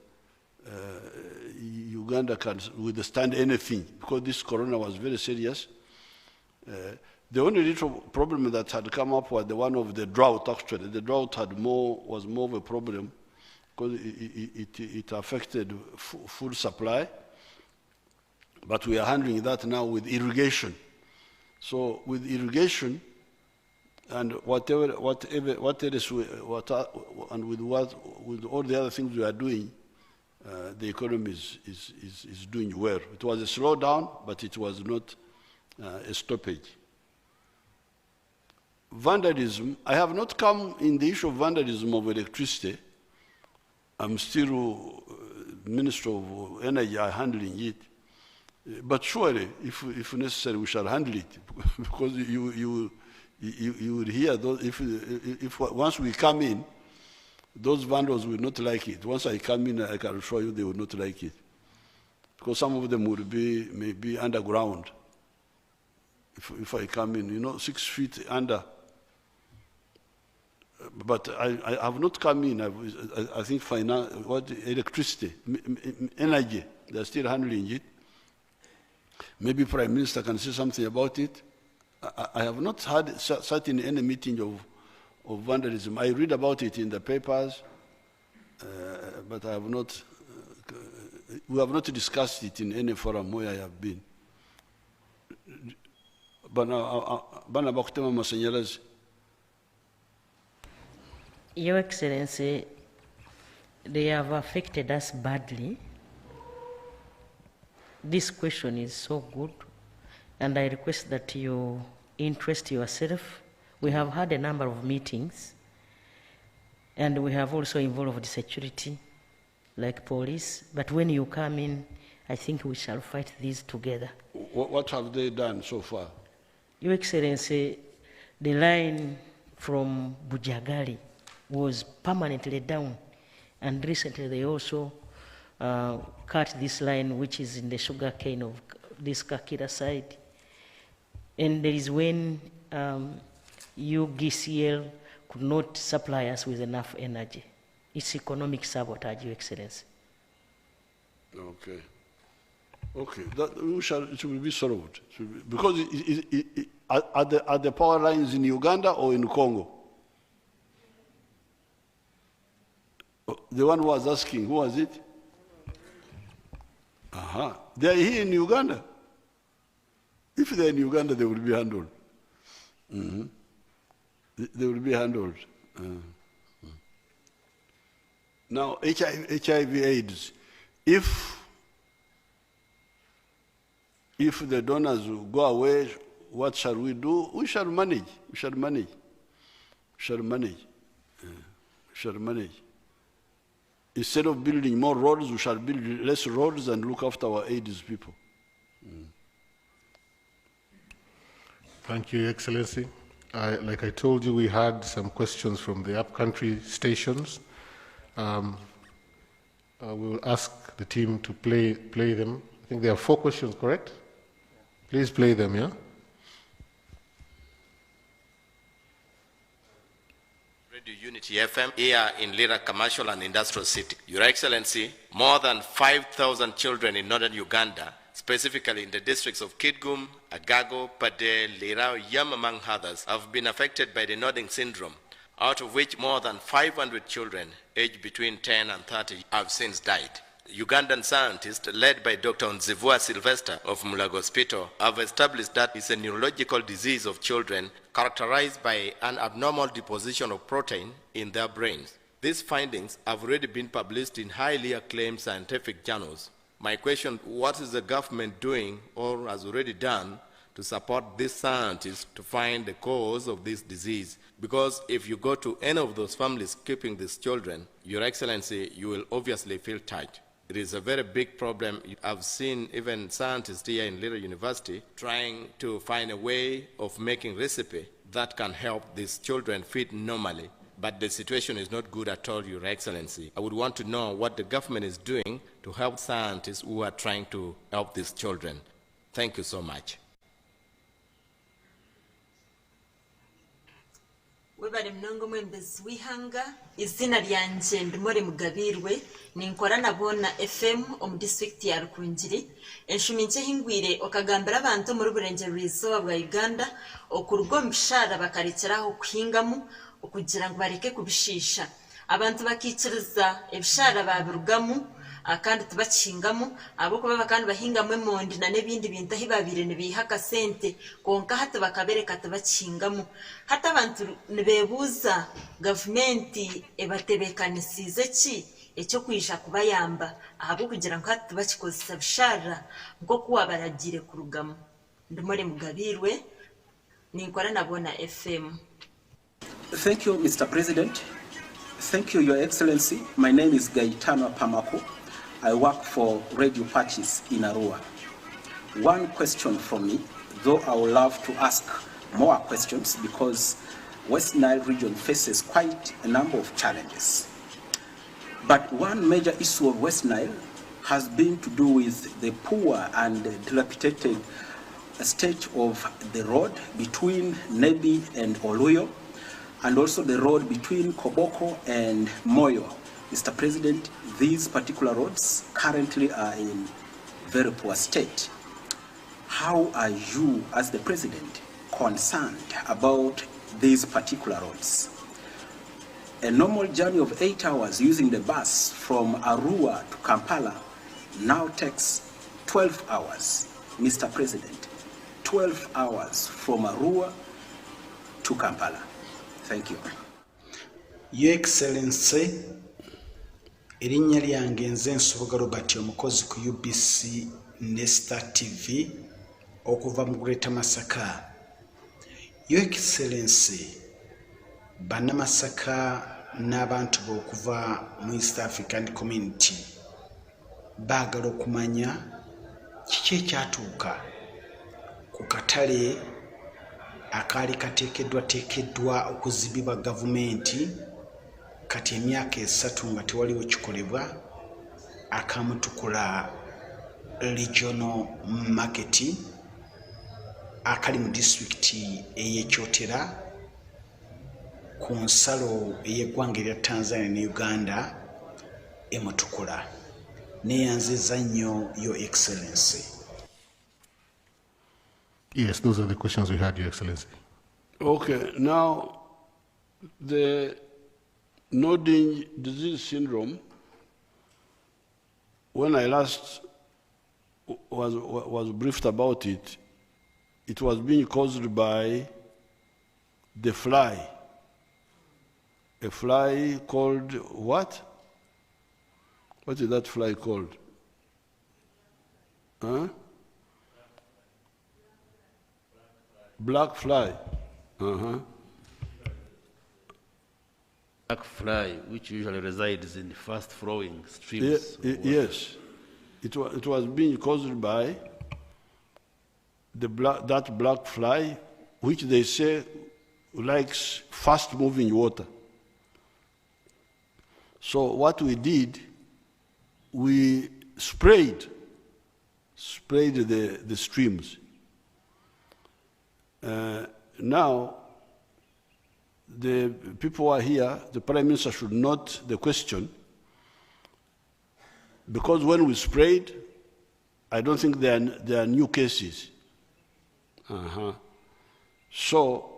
Uganda can withstand anything, because this Corona was very serious. The only little problem that had come up was the one of the drought, actually. The drought was more of a problem, because it affected food supply. But we are handling that now with irrigation. So with irrigation and and with all the other things we are doing, the economy is doing well. It was a slowdown, but it was not a stoppage. Vandalism, I have not come in the issue of vandalism of electricity. I'm still Minister of Energy, I'm handling it. But surely, if necessary, we shall handle it, because you will hear those, if once we come in, those vandals will not like it. Once I come in, I can assure you they will not like it, because some of them will be maybe underground. If I come in, 6 feet under. But I have not come in. I think electricity, energy, they're still handling it. Maybe Prime Minister can say something about it. I have not sat in any meeting of vandalism. I read about it in the papers, but I have not. We have not discussed it in any forum where I have been. Bana bakutema masanyalazi. Your Excellency, they have affected us badly. This question is so good, and I request that you interest yourself. We have had a number of meetings, and we have also involved security, like police, but when you come in, I think we shall fight these together. What have they done so far? Your Excellency, the line from Bujagali was permanently down, and recently they also cut this line, which is in the sugar cane of this Kakira side. And there is when UGCL could not supply us with enough energy. It's economic sabotage, Your Excellency. Okay. Okay, it will be solved. Because are the power lines in Uganda or in Congo? The one who was asking, who was it? They are here in Uganda. If they're in Uganda, they will be handled. They will be handled. Now, HIV/AIDS, if the donors will go away, what shall we do? We shall manage. We shall manage. We shall manage. We shall manage. Instead of building more roads, we shall build less roads and look after our AIDS people. Thank you, Your Excellency. Like I told you, we had some questions from the upcountry stations. We will ask the team to play them. I think there are 4 questions, correct? Please play them, yeah? Radio Unity FM here in Lira Commercial and Industrial City. Your Excellency, more than 5,000 children in northern Uganda, specifically in the districts of Kitgum, Agago, Pade, Lira, Yam, among others, have been affected by the nodding syndrome, out of which more than 500 children aged between 10 and 30 have since died. Ugandan scientists, led by Dr. Nzivua Sylvester of Mulago Hospital, have established that it's a neurological disease of children characterized by an abnormal deposition of protein in their brains. These findings have already been published in highly acclaimed scientific journals. My question, what is the government doing or has already done to support these scientists to find the cause of this disease? Because if you go to any of those families keeping these children, Your Excellency, you will obviously feel touched. It is a very big problem. I've seen even scientists here in Lira University trying to find a way of making recipe that can help these children feed normally. But the situation is not good at all, Your Excellency. I would want to know what the government is doing to help scientists who are trying to help these children. Thank you so much. Webale mnongo mwembezi wihanga izina lyanje ndimore mugabirwe ninkora nabona FM omu district ya Rukunjiri enshuminje hingwire okagambira abantu muri burengero bw'izuba bwa Uganda okurwo mbishara bakarikiraho kuhingamu okugira ngo bareke kubishisha abantu bakiciriza ebishara babirugamu akandi tubakingamu abo kuba kandi bahingamwe mondi na nebindi bintu ahibabire nibihaka sente konka hata bakabereka tubakingamu hata abantu nibebuza government ebatebekanisize ki ekyo kwisha kubayamba abo kugira ngo hata tubakikozesa bishara ngo kuwa baragire kurugamu ndimore mugabirwe ninkora nabona FM. Thank you, Mr. President. Thank you, Your Excellency. My name is Gaetano Pamako. I work for Radio Patches in Arua. One question from me, though I would love to ask more questions because West Nile region faces quite a number of challenges. But one major issue of West Nile has been to do with the poor and dilapidated state of the road between Nebi and Oluyo, and also the road between Koboko and Moyo. Mr. President, these particular roads currently are in very poor state. How are you, as the President, concerned about these particular roads? A normal journey of 8 hours using the bus from Arua to Kampala now takes 12 hours, Mr. President. 12 hours from Arua to Kampala. Thank you. Your Excellency, erinnya lyange nze Nsubuga Robert omukozi ku UBC Nesta TV okuva mu Greater Masaka. Your Excellency, Bannamasaka n'abantu b'okuva mu East African Community baagala okumanya kiki ekyatuuka ku katale akaali kateekeddwa okuzibibwa gavumenti kati emyaka 3 nga tewaliwo kikolebwa akamutukula regional market akali mu district ey'Ekyotera ku nsalo ey'eggwanga erya Tanzania ne Uganda emutukula. Neyanziza nnyo Your Excellency. Yes, those are the questions we had, Your Excellency. Okay, now the nodding disease syndrome, when I last was briefed about it, it was being caused by the fly. A fly called what? What is that fly called? Huh? Black fly. Black fly, which usually resides in fast-flowing streams. Yes. It was being caused by that black fly, which they say likes fast-moving water. So what we did, we sprayed the streams. Now, the people who are here, the Prime Minister should note the question, because when we sprayed, I don't think there are new cases. So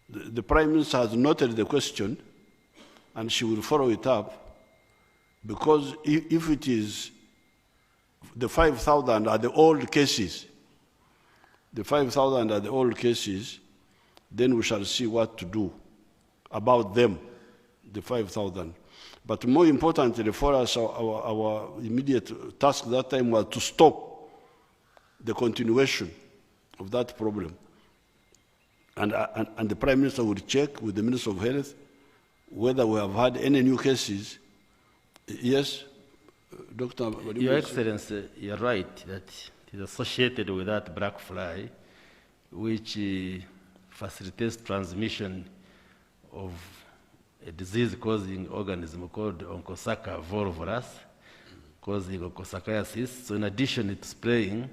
the Prime Minister has noted the question, and she will follow it up, because if it is the 5,000 are the old cases, the 5,000 are the old cases, then we shall see what to do about them, the 5,000. But more importantly for us, our immediate task that time was to stop the continuation of that problem. And the Prime Minister would check with the Minister of Health whether we have had any new cases. Yes, Dr. Your Excellency, you're right that it is associated with that black fly, which facilitates transmission of a disease-causing organism called Onchocerca volvulus, causing onchocerciasis. So in addition to spraying,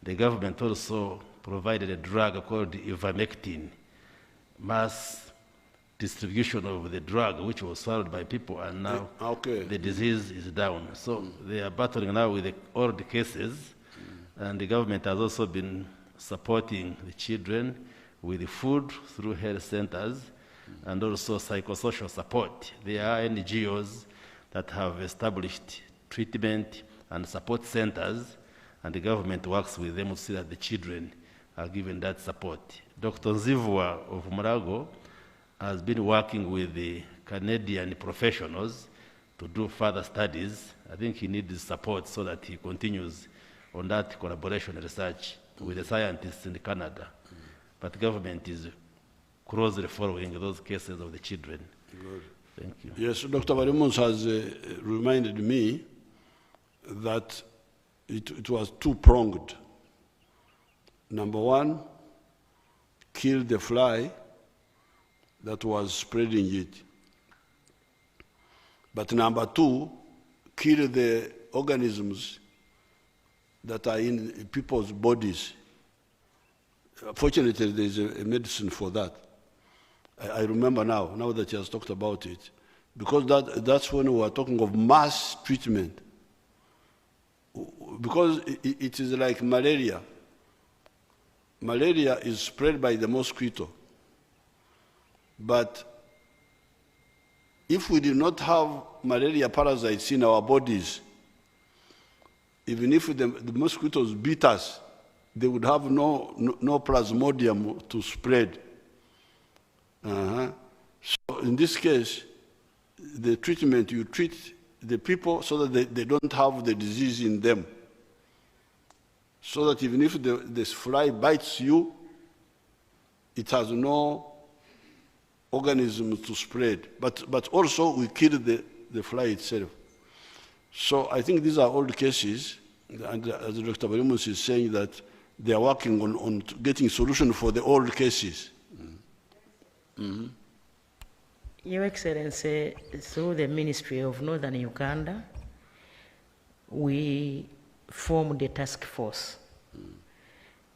the government also provided a drug called ivermectin, mass distribution of the drug, which was swallowed by people, and now the disease is down. So they are battling now with all the cases, and the government has also been supporting the children with food through health centers and also psychosocial support. There are NGOs that have established treatment and support centers, and the government works with them to see that the children are given that support. Dr. Nzivwa of Murago has been working with the Canadian professionals to do further studies. I think he needs support so that he continues on that collaboration research with the scientists in Canada. But the government is closely following those cases of the children. Good. Thank you. Yes, Dr. Varimons has reminded me that it was two-pronged. Number one, kill the fly that was spreading it. But number two, kill the organisms that are in people's bodies. Fortunately, there's a medicine for that. I remember now that he has talked about it, because that's when we are talking of mass treatment. Because it is like malaria. Malaria is spread by the mosquito. But if we did not have malaria parasites in our bodies, even if the mosquitoes beat us, they would have no plasmodium to spread. So in this case, the treatment, you treat the people so that they don't have the disease in them. So that even if this fly bites you, it has no organism to spread. But also we kill the fly itself. So I think these are old cases, and as Dr. Barimus is saying that they are working on getting solution for the old cases. Mm-hmm. Your Excellency, through the Ministry of Northern Uganda, we formed a task force.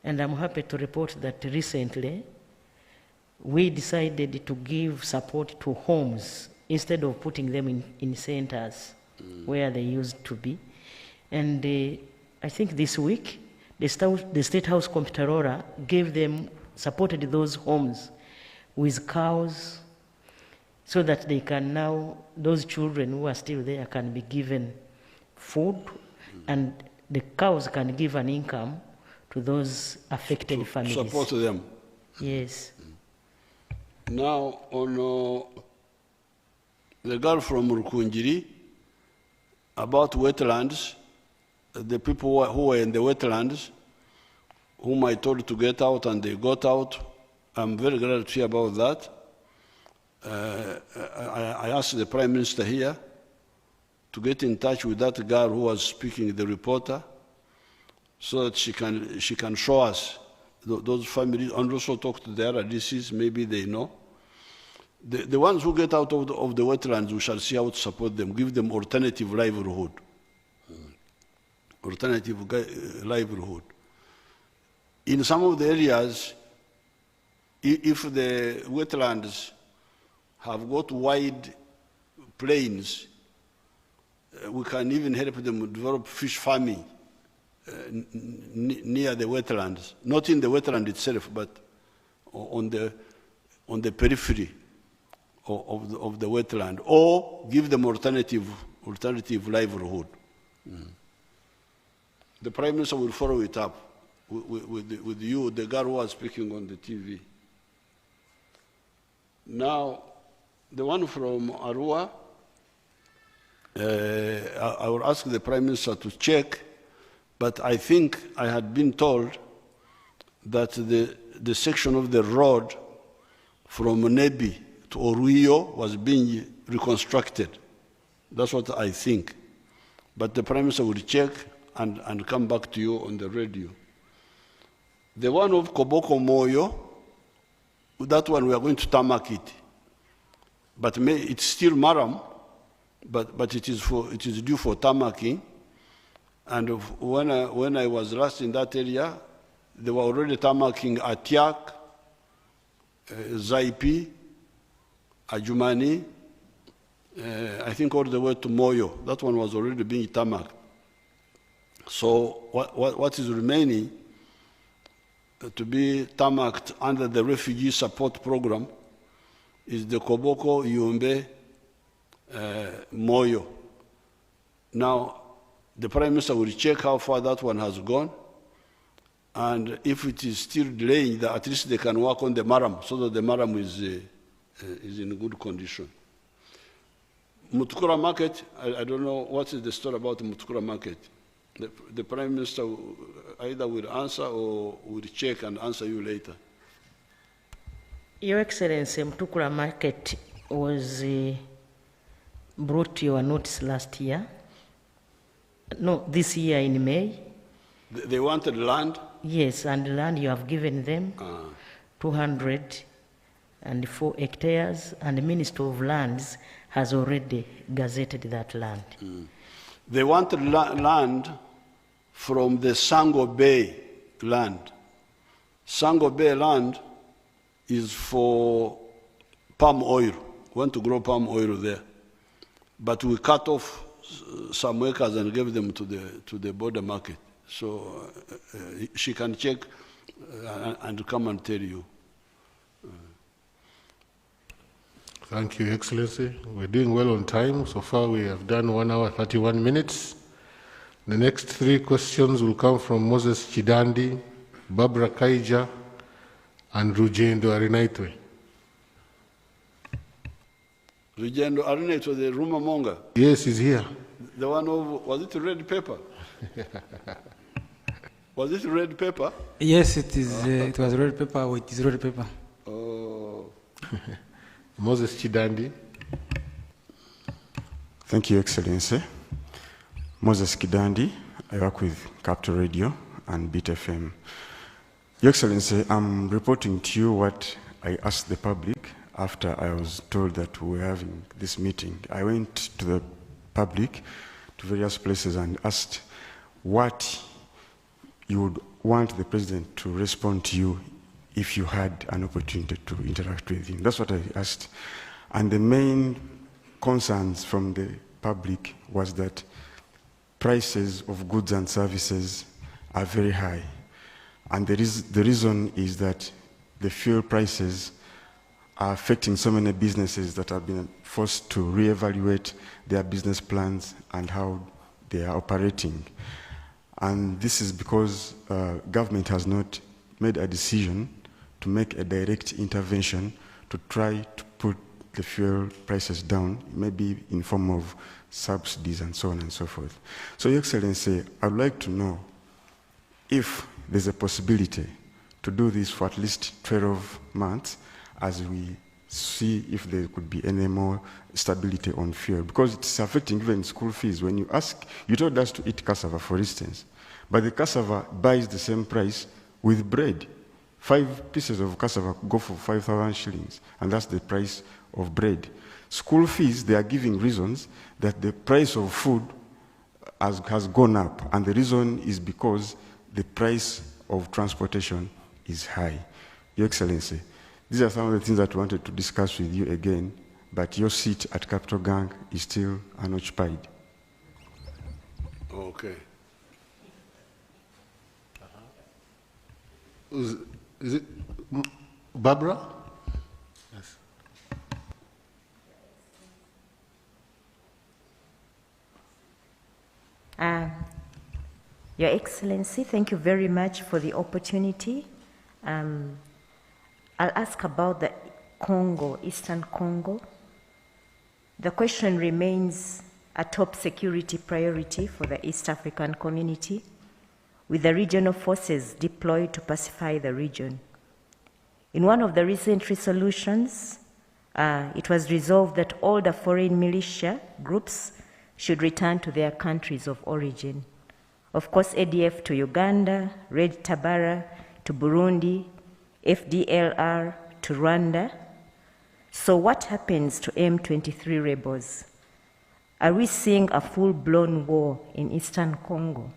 And I'm happy to report that recently we decided to give support to homes instead of putting them in centers where they used to be. And I think this week, the State House Comptroller supported those homes with cows, so that they can now, those children who are still there can be given food, and the cows can give an income to those affected families. Support them. Yes. Now, on the girl from Rukunjiri, about wetlands, the people who were in the wetlands, whom I told to get out and they got out, I'm very glad to hear about that. I asked the Prime Minister here to get in touch with that girl who was speaking, the reporter, so that she can show us those families and also talk to their RDCs, maybe they know. The ones who get out of the wetlands, we shall see how to support them, give them alternative livelihood. Alternative livelihood. In some of the areas, if the wetlands have got wide plains, we can even help them develop fish farming near the wetlands, not in the wetland itself, but on the periphery of the wetland, or give them alternative livelihood. The Prime Minister will follow it up with you, the girl who was speaking on the TV. Now, the one from Arua, I will ask the Prime Minister to check, but I think I had been told that the section of the road from Nebi to Oruyo was being reconstructed. That's what I think. But the Prime Minister will check and come back to you on the radio. The one of Koboko Moyo, that one we are going to tarmac it. But it's still Maram, but it is due for tarmacking. And when I was last in that area, they were already tarmacking Atiak, Zaipi, Ajumani, I think all the way to Moyo. That one was already being tarmacked. So what is remaining to be tarmacked under the refugee support program is the Koboko, Yumbe, Moyo. Now, the Prime Minister will check how far that one has gone, and if it is still delaying, at least they can work on the Maram, so that the Maram is in good condition. Mutukura Market, I don't know what is the story about the Mutukura Market. The Prime Minister either will answer or will check and answer you later. Your Excellency, Mutukura Market was brought to your notice last year. No, this year in May. They wanted land? Yes, and land you have given them, 204 hectares, and the Minister of Lands has already gazetted that land. They wanted land from the Sango Bay land. Sango Bay land is for palm oil. We want to grow palm oil there. But we cut off some acres and gave them to the border market. So she can check and come and tell you. Thank you, Excellency. We're doing well on time. So far, we have done 1 hour, 31 minutes. The next 3 questions will come from Moses Chidandi, Barbara Kaija, and Rujendo Arinaitwe. Rugendo Arnett was the rumor monger. Yes, he's here. The one of, was it red paper? Was it red paper? Yes, it is. It was red paper. Or it is red paper. Oh. Moses Chidandi. Thank you, Excellency. Moses Kidandi. I work with Capital Radio and Beat FM. Your Excellency, I'm reporting to you what I asked the public after I was told that we were having this meeting. I went to the public, to various places, and asked what you would want the President to respond to you if you had an opportunity to interact with him. That's what I asked. And the main concerns from the public was that prices of goods and services are very high. And the reason is that the fuel prices are affecting so many businesses that have been forced to reevaluate their business plans and how they are operating. And this is because government has not made a decision to make a direct intervention to try to put the fuel prices down, maybe in form of subsidies and so on and so forth. So, Your Excellency, I would like to know if there's a possibility to do this for at least 12 months as we see if there could be any more stability on fuel, because it's affecting even school fees. When you ask, you told us to eat cassava, for instance, but the cassava buys the same price with bread. 5 pieces of cassava go for 5,000 shillings, and that's the price of bread. School fees, they are giving reasons that the price of food has gone up, and the reason is because the price of transportation is high. Your Excellency, these are some of the things that we wanted to discuss with you again, but your seat at Capital Gang is still unoccupied. Okay. Is it Barbara? Yes. Your Excellency, thank you very much for the opportunity. I'll ask about the Congo, Eastern Congo. The question remains a top security priority for the East African community, with the regional forces deployed to pacify the region. In one of the recent resolutions, it was resolved that all the foreign militia groups should return to their countries of origin. Of course, ADF to Uganda, Red Tabara to Burundi, FDLR to Rwanda. So what happens to M23 rebels? Are we seeing a full-blown war in Eastern Congo?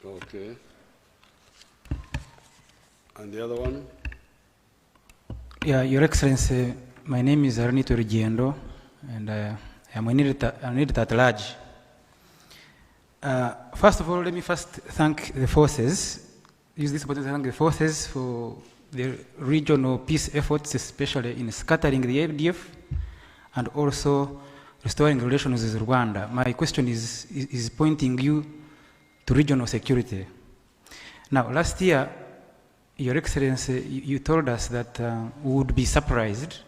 Okay. And the other one? Yeah, Your Excellency, my name is Arnito Rugendo, and I'm an editor at large. First of all, let me first thank the forces, use this opportunity to thank the forces for the regional peace efforts, especially in scattering the ADF and also restoring relations with Rwanda. My question is pointing you to regional security. Now, last year, Your Excellency, you told us that we would be surprised,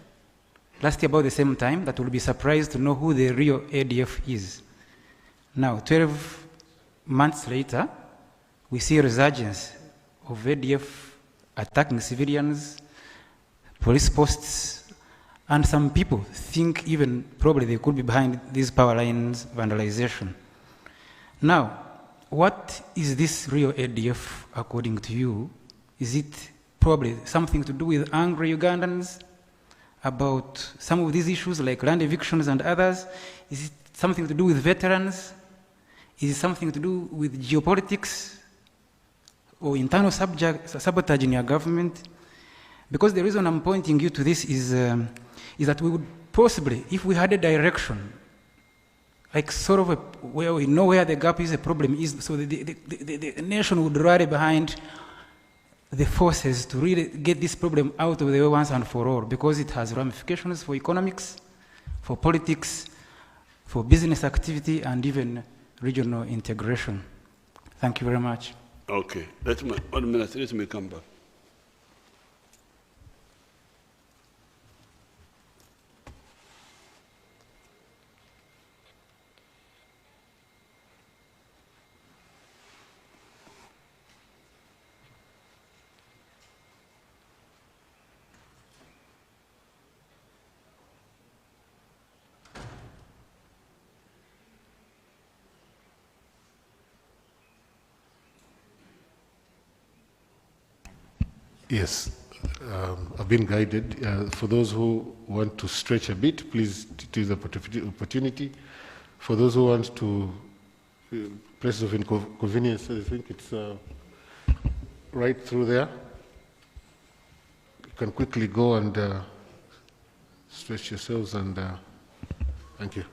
last year about the same time, that we would be surprised to know who the real ADF is. Now, 12 months later, we see a resurgence of ADF attacking civilians, police posts, and some people think even probably they could be behind these power lines vandalization. Now, what is this real ADF according to you? Is it probably something to do with angry Ugandans about some of these issues like land evictions and others? Is it something to do with veterans? Is it something to do with geopolitics or internal sabotage in your government? Because the reason I'm pointing you to this is that we would possibly, if we had a direction, like sort of where we know where the gap is, the problem is, so the nation would rally behind the forces to really get this problem out of the way once and for all, because it has ramifications for economics, for politics, for business activity, and even regional integration. Thank you very much. Okay, 1 minute, let me come back. Yes, I've been guided. For those who want to stretch a bit, please use the opportunity. For those who want to places of inconvenience, I think it's right through there. You can quickly go and stretch yourselves, and thank you.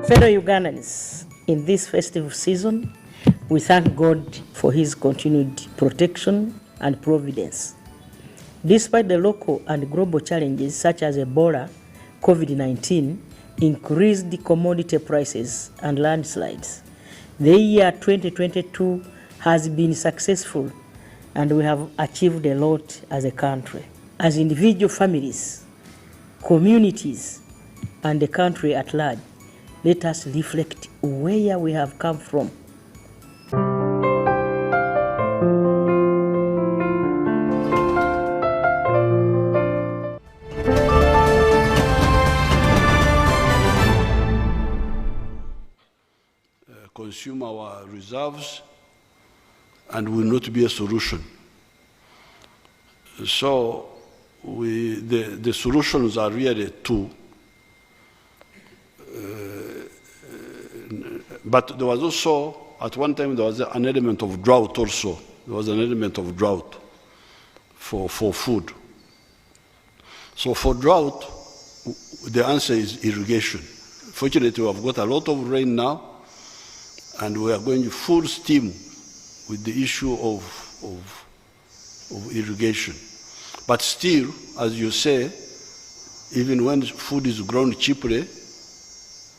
Fellow Ugandans, in this festive season, we thank God for his continued protection and providence. Despite the local and global challenges such as Ebola, COVID-19, increased commodity prices and landslides, the year 2022 has been successful, and we have achieved a lot as a country. As individual families, communities, and the country at large, let us reflect where we have come from. Consume our reserves and will not be a solution. So the solutions are really two. But there was also, at one time, there was an element of drought also. There was an element of drought for food. So for drought, the answer is irrigation. Fortunately, we have got a lot of rain now, and we are going full steam with the issue of irrigation. But still, as you say, even when food is grown cheaply,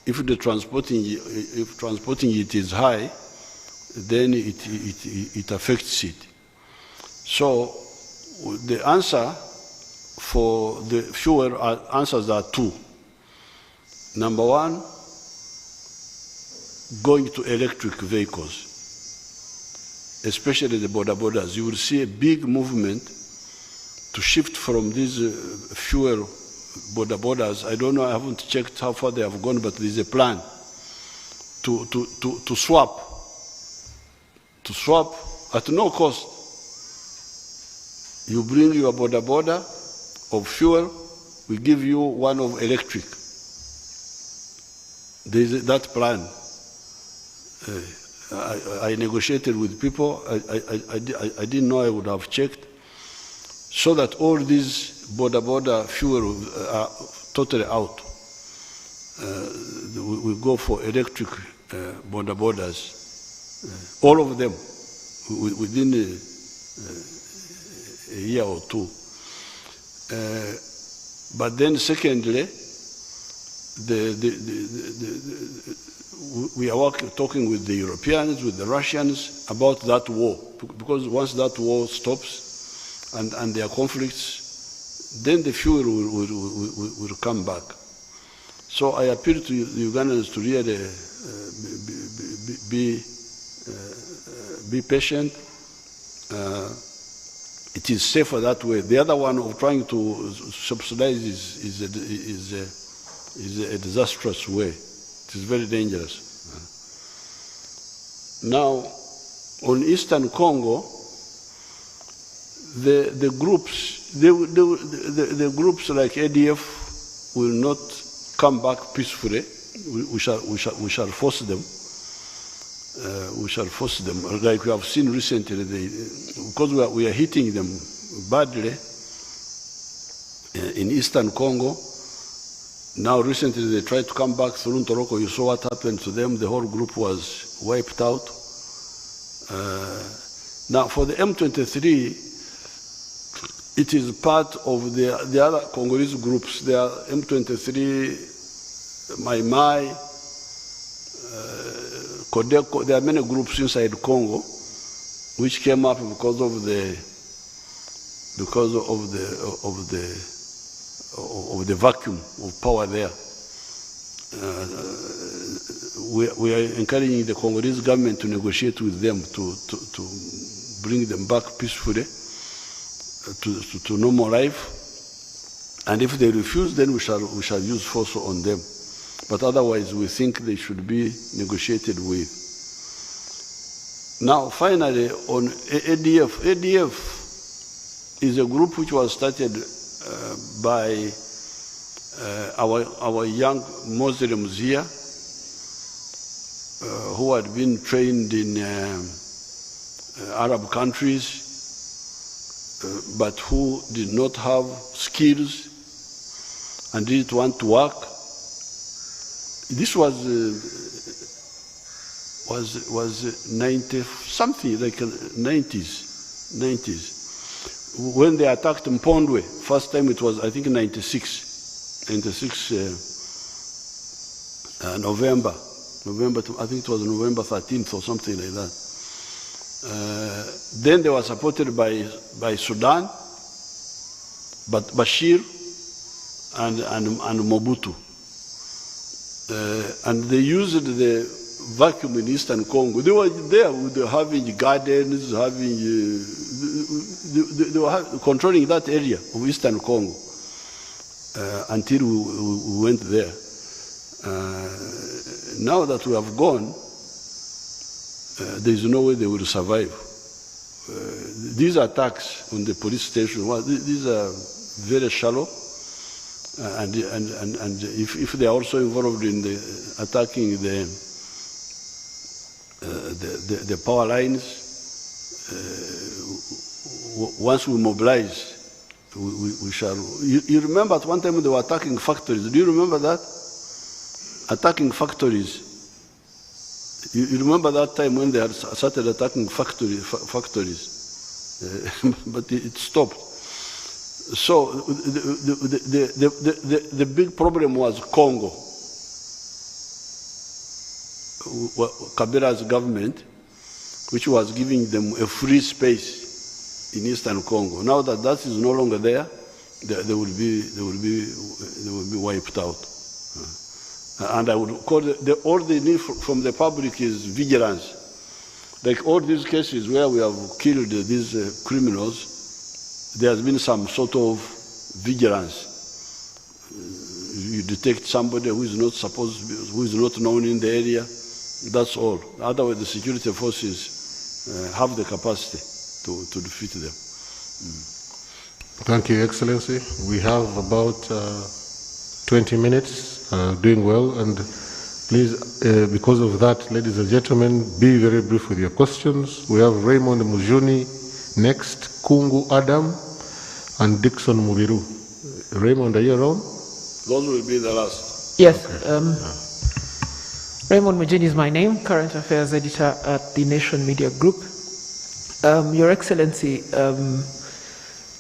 if transporting it is high, then it affects it. So the answer for the fuel answers are two. Number one, going to electric vehicles, especially the border borders. You will see a big movement to shift from these fuel border borders. I don't know, I haven't checked how far they have gone, but there's a plan to swap at no cost. You bring your border of fuel, we give you one of electric. There's that plan. I negotiated with people. I didn't know I would have checked, so that all these border fuel are totally out. We go for electric borders, all of them, within a year or two. But then secondly, we are talking with the Europeans, with the Russians about that war, because once that war stops and there are conflicts, then the fuel will come back. So I appeal to the Ugandans to really be be patient. It is safer that way. The other one of trying to subsidize is a disastrous way. It is very dangerous. Now, on Eastern Congo, the groups like ADF will not come back peacefully. We shall force them. We shall force them, like we have seen recently, because we are hitting them badly in Eastern Congo. Now recently they tried to come back through Ntoroko. You saw what happened to them. The whole group was wiped out. Now for the M23, it is part of the other Congolese groups. There are M23, Mai Mai, Kodeko. There are many groups inside Congo which came up because of the vacuum of power there. We are encouraging the Congolese government to negotiate with them to bring them back peacefully to normal life. And if they refuse, then we shall use force on them. But otherwise, we think they should be negotiated with. Now, finally, on ADF. ADF is a group which was started by our young Muslims here who had been trained in Arab countries but who did not have skills and didn't want to work. This was 90 something, like 90s. When they attacked Mpondwe, first time it was, I think, 96 November, I think it was November 13th or something like that. Then they were supported by Sudan, but Bashir and Mobutu. And they used the vacuum in Eastern Congo. They were there with having gardens, they were controlling that area of Eastern Congo until we went there. Now that we have gone, there is no way they will survive. These attacks on the police station, well, these are very shallow. And if they are also involved in the attacking the power lines, once we mobilize, we shall. You remember at one time they were attacking factories. Do you remember that? Attacking factories. You remember that time when they had started attacking factories, but it stopped. So the big problem was Congo. Kabira's government, which was giving them a free space in Eastern Congo. Now that that is no longer there, they will be wiped out. And I would call all they need from the public is vigilance. Like all these cases where we have killed these criminals, there has been some sort of vigilance. You detect somebody who is not supposed, who is not known in the area, that's all. Otherwise, the security forces have the capacity to defeat them. Thank you, Excellency. We have about 20 minutes, doing well, and please, because of that, ladies and gentlemen, be very brief with your questions. We have Raymond Mujuni next, Kungu Adam, and Dixon Mubiru. Raymond, are you around? Those will be the last. Yes. Raymond Mujini is my name, Current Affairs Editor at the Nation Media Group. Your Excellency,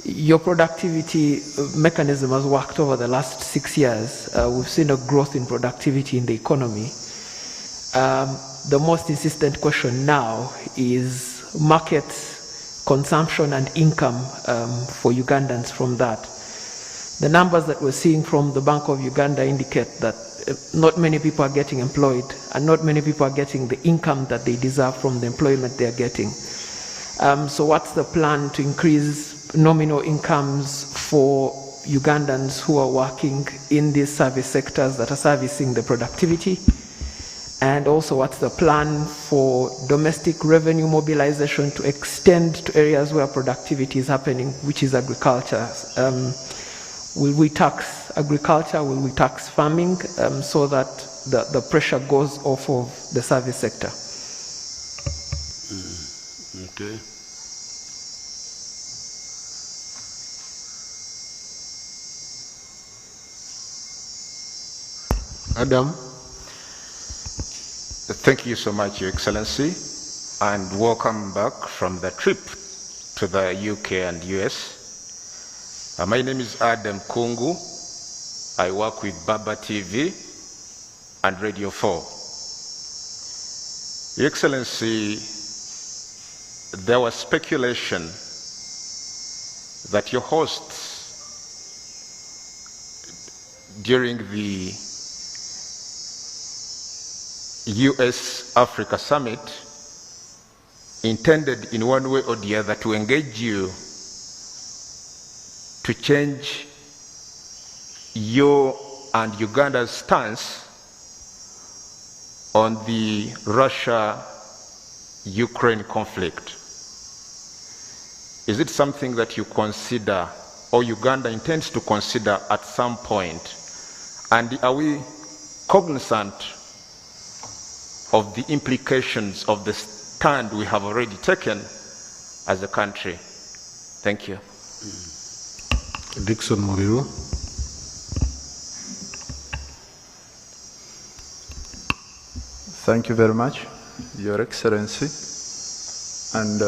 your productivity mechanism has worked over the last 6 years. We've seen a growth in productivity in the economy. The most insistent question now is markets, consumption and income for Ugandans from that. The numbers that we're seeing from the Bank of Uganda indicate that not many people are getting employed, and not many people are getting the income that they deserve from the employment they are getting. So what's the plan to increase nominal incomes for Ugandans who are working in these service sectors that are servicing the productivity? And also, what's the plan for domestic revenue mobilization to extend to areas where productivity is happening, which is agriculture? Will we tax agriculture? Will we tax farming so that the pressure goes off of the service sector? Okay. Adam. Thank you so much, Your Excellency, and welcome back from the trip to the UK and US. My name is Adam Kungu. I work with Baba TV and Radio 4. Your Excellency, there was speculation that your hosts during the US-Africa Summit intended in one way or the other to engage you to change your and Uganda's stance on the Russia-Ukraine conflict. Is it something that you consider or Uganda intends to consider at some point? And are we cognizant of the implications of the stand we have already taken as a country? Thank you. Dickson Mubiru. Thank you very much, Your Excellency, and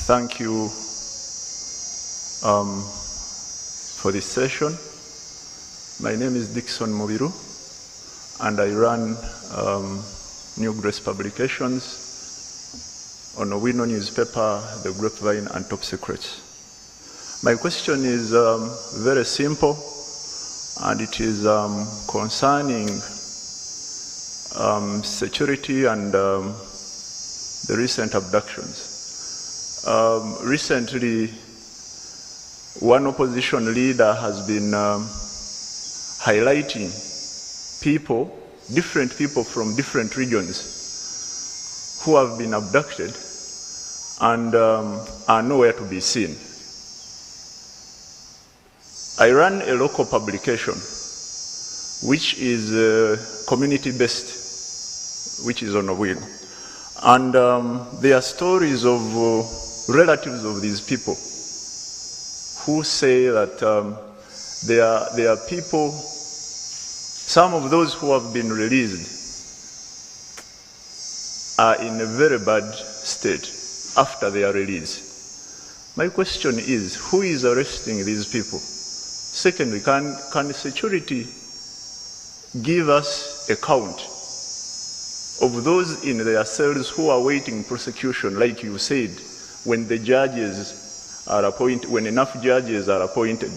thank you for this session. My name is Dickson Mubiru, and I run New Grace Publications on a Wino newspaper, The Grapevine and Top Secrets. My question is very simple, and it is concerning security and the recent abductions. Recently, one opposition leader has been highlighting people, different people from different regions who have been abducted and are nowhere to be seen. I run a local publication which is community-based, which is on a wheel. And there are stories of relatives of these people who say that there are people, some of those who have been released are in a very bad state after their release. My question is, who is arresting these people? Secondly, can security give us a count of those in their cells who are waiting prosecution, like you said, when the judges are appointed, when enough judges are appointed,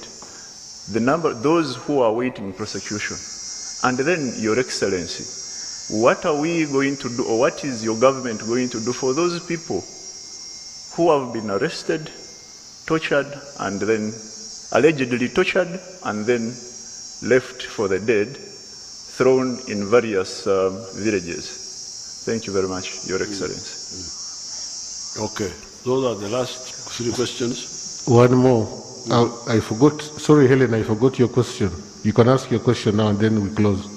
the number, those who are waiting prosecution. And then, Your Excellency, what are we going to do, or what is your government going to do for those people who have been arrested, tortured, and then allegedly tortured, and then left for the dead, thrown in various villages? Thank you very much, Your Excellency. Okay, those are the last 3 questions. One more. I forgot. Sorry, Helen, I forgot your question. You can ask your question now and then we close.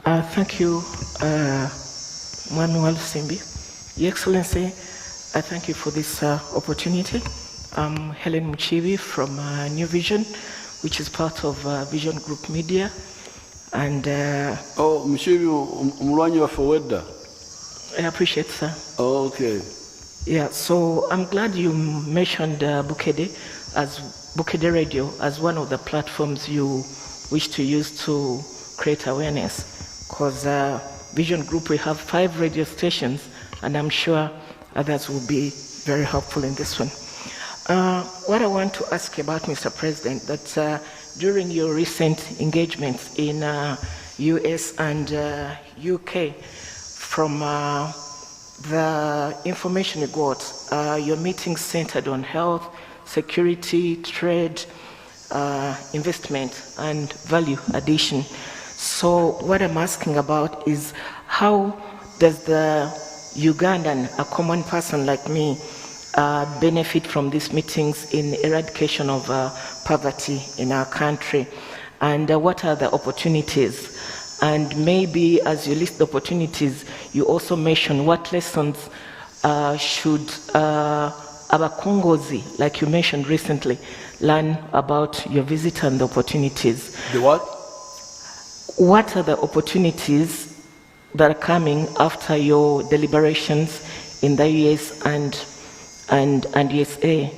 Thank you, Manuel Simbi. Your Excellency, I thank you for this opportunity. I'm Helen Muchibi from New Vision, which is part of Vision Group Media. And oh, Muchibi, umulwanyi wa Foweda. I appreciate, sir. Oh, okay. Yeah, so I'm glad you mentioned Bukede Radio as one of the platforms you wish to use to create awareness. Because Vision Group, we have 5 radio stations, and I'm sure others will be very helpful in this one. What I want to ask about, Mr. President, that during your recent engagements in US and UK, from the information you got, your meetings centered on health, security, trade, investment, and value addition. So what I'm asking about is, how does the Ugandan, a common person like me, benefit from these meetings in eradication of poverty in our country? And what are the opportunities? And maybe as you list the opportunities, you also mention what lessons should Abakongozi, like you mentioned recently, learn about your visit and the opportunities. The what? What are the opportunities that are coming after your deliberations in the US and USA?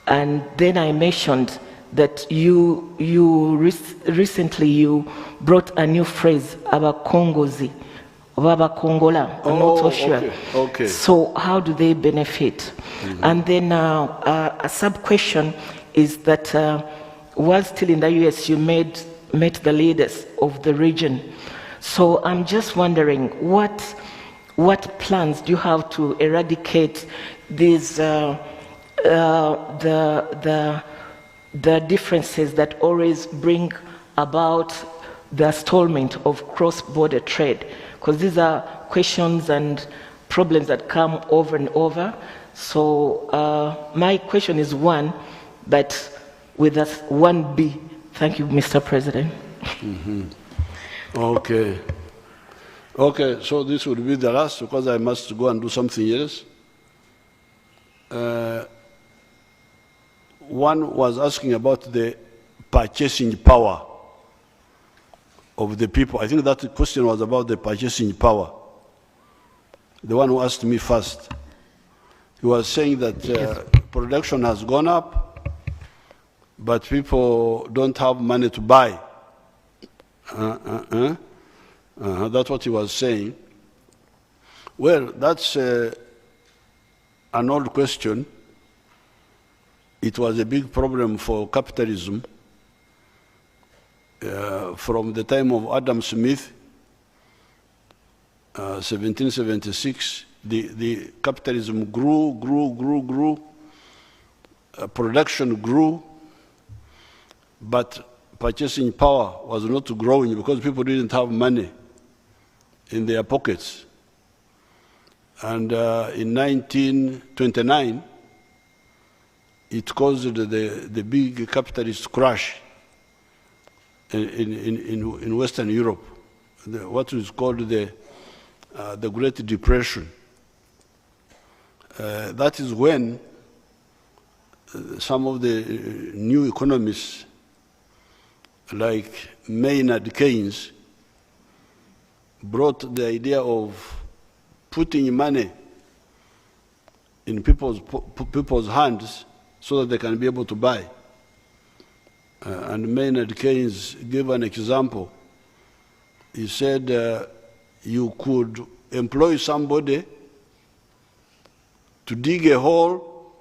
And then I mentioned that recently you brought a new phrase, Abakongozi, Abakongola. I'm not so sure. Okay. So how do they benefit? Mm-hmm. And then a sub-question is that while still in the US, you met the leaders of the region. So I'm just wondering, what plans do you have to eradicate these the differences that always bring about the stallment of cross-border trade? Because these are questions and problems that come over and over. So my question is one, but with us 1B. Thank you, Mr. President. Mm-hmm. Okay. Okay, so this would be the last because I must go and do something else. One was asking about the purchasing power of the people. I think that question was about the purchasing power. The one who asked me first. He was saying that production has gone up, but people don't have money to buy. That's what he was saying. Well, that's an old question. It was a big problem for capitalism from the time of Adam Smith, 1776. The capitalism grew, production grew, but purchasing power was not growing because people didn't have money in their pockets. And in 1929, it caused the big capitalist crash in Western Europe, what is called the Great Depression. That is when some of the new economists, like Maynard Keynes, brought the idea of putting money in people's hands so that they can be able to buy. And Maynard Keynes gave an example. He said you could employ somebody to dig a hole,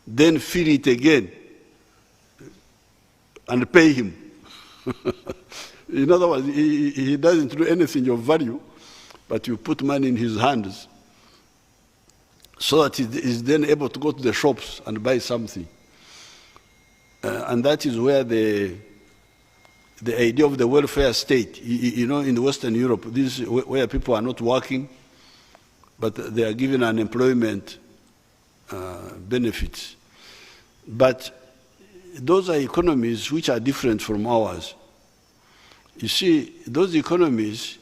then fill it again, and pay him. In other words, he doesn't do anything of value, but you put money in his hands so that he is then able to go to the shops and buy something. And that is where the idea of the welfare state, you know, in Western Europe, this is where people are not working, but they are given unemployment benefits. But those are economies which are different from ours. You see, those economies,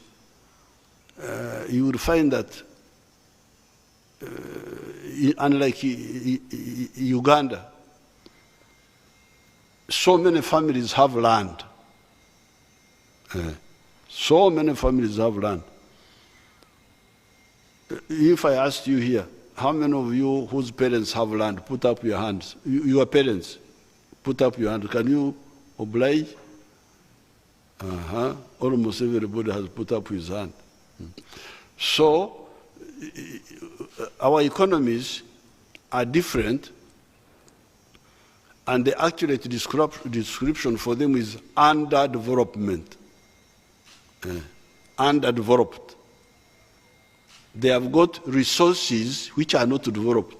you will find that unlike Uganda, so many families have land. So many families have land. If I asked you here, how many of you whose parents have land, put up your hands. Your parents, put up your hand. Can you oblige? Almost everybody has put up his hand. So, our economies are different, and the accurate description for them is underdevelopment. Underdeveloped. They have got resources which are not developed.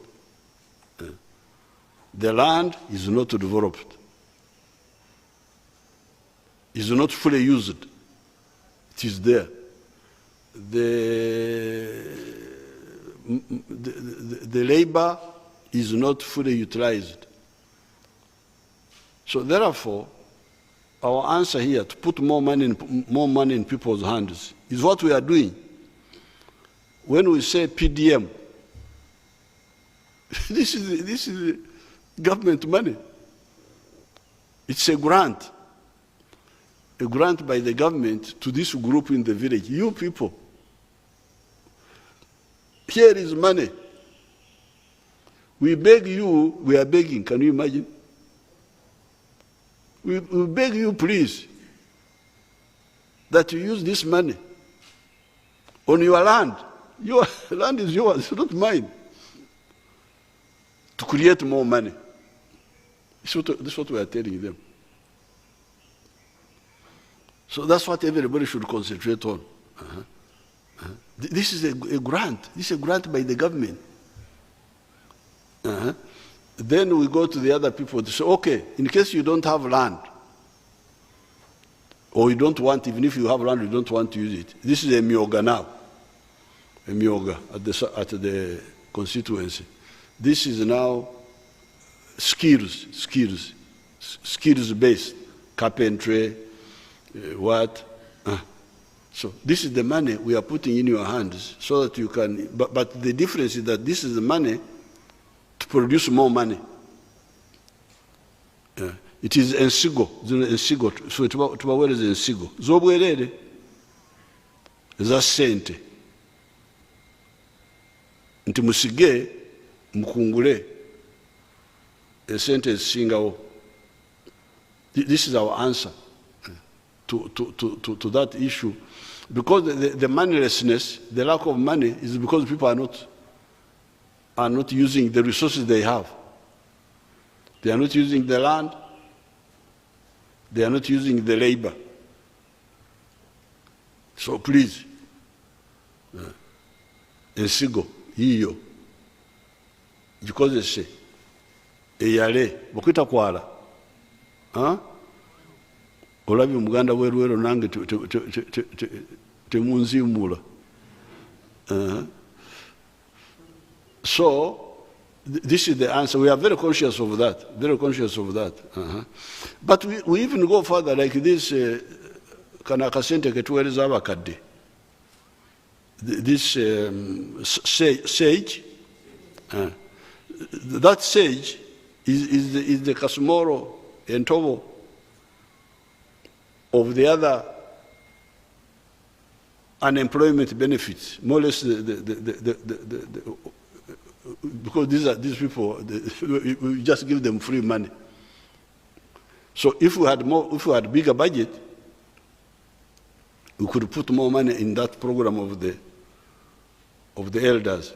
The land is not developed. Is not fully used. It is there. The labor is not fully utilized. So therefore, our answer here to put more money in people's hands is what we are doing. When we say PDM, this is government money. It's a grant by the government to this group in the village. You people, here is money. We beg you, we are begging, can you imagine? We beg you, please, that you use this money on your land. Your land is yours, it's not mine. To create more money. This is what we are telling them. So that's what everybody should concentrate on. This is a grant. This is a grant by the government. Then we go to the other people to say, okay, in case you don't have land, or you don't want, even if you have land, you don't want to use it. This is a myoga now. A myoga at the constituency. This is now skills-based, carpentry, So this is the money we are putting in your hands so that you can, but the difference is that this is the money to produce more money. It is ensigo, so tubawere ensigo. Zobwerere za sente. Nti musige mukungule esente ezisingawo. This is our answer to that issue. Because the moneylessness, the lack of money, is because people are not using the resources they have. They are not using the land. They are not using the labor. So please, ensigo hiyo gikozese eyale bokwita kwala olabye omuganda werwero nange temunzimula. So this is the answer. We are very conscious of that, But we even go further, like this kanakasente ketuwereza abakadde. This sage, that sage is the Kasumoro and Tobo of the other unemployment benefits, more or less because these people, we just give them free money. So if we had bigger budget, we could put more money in that program of the elders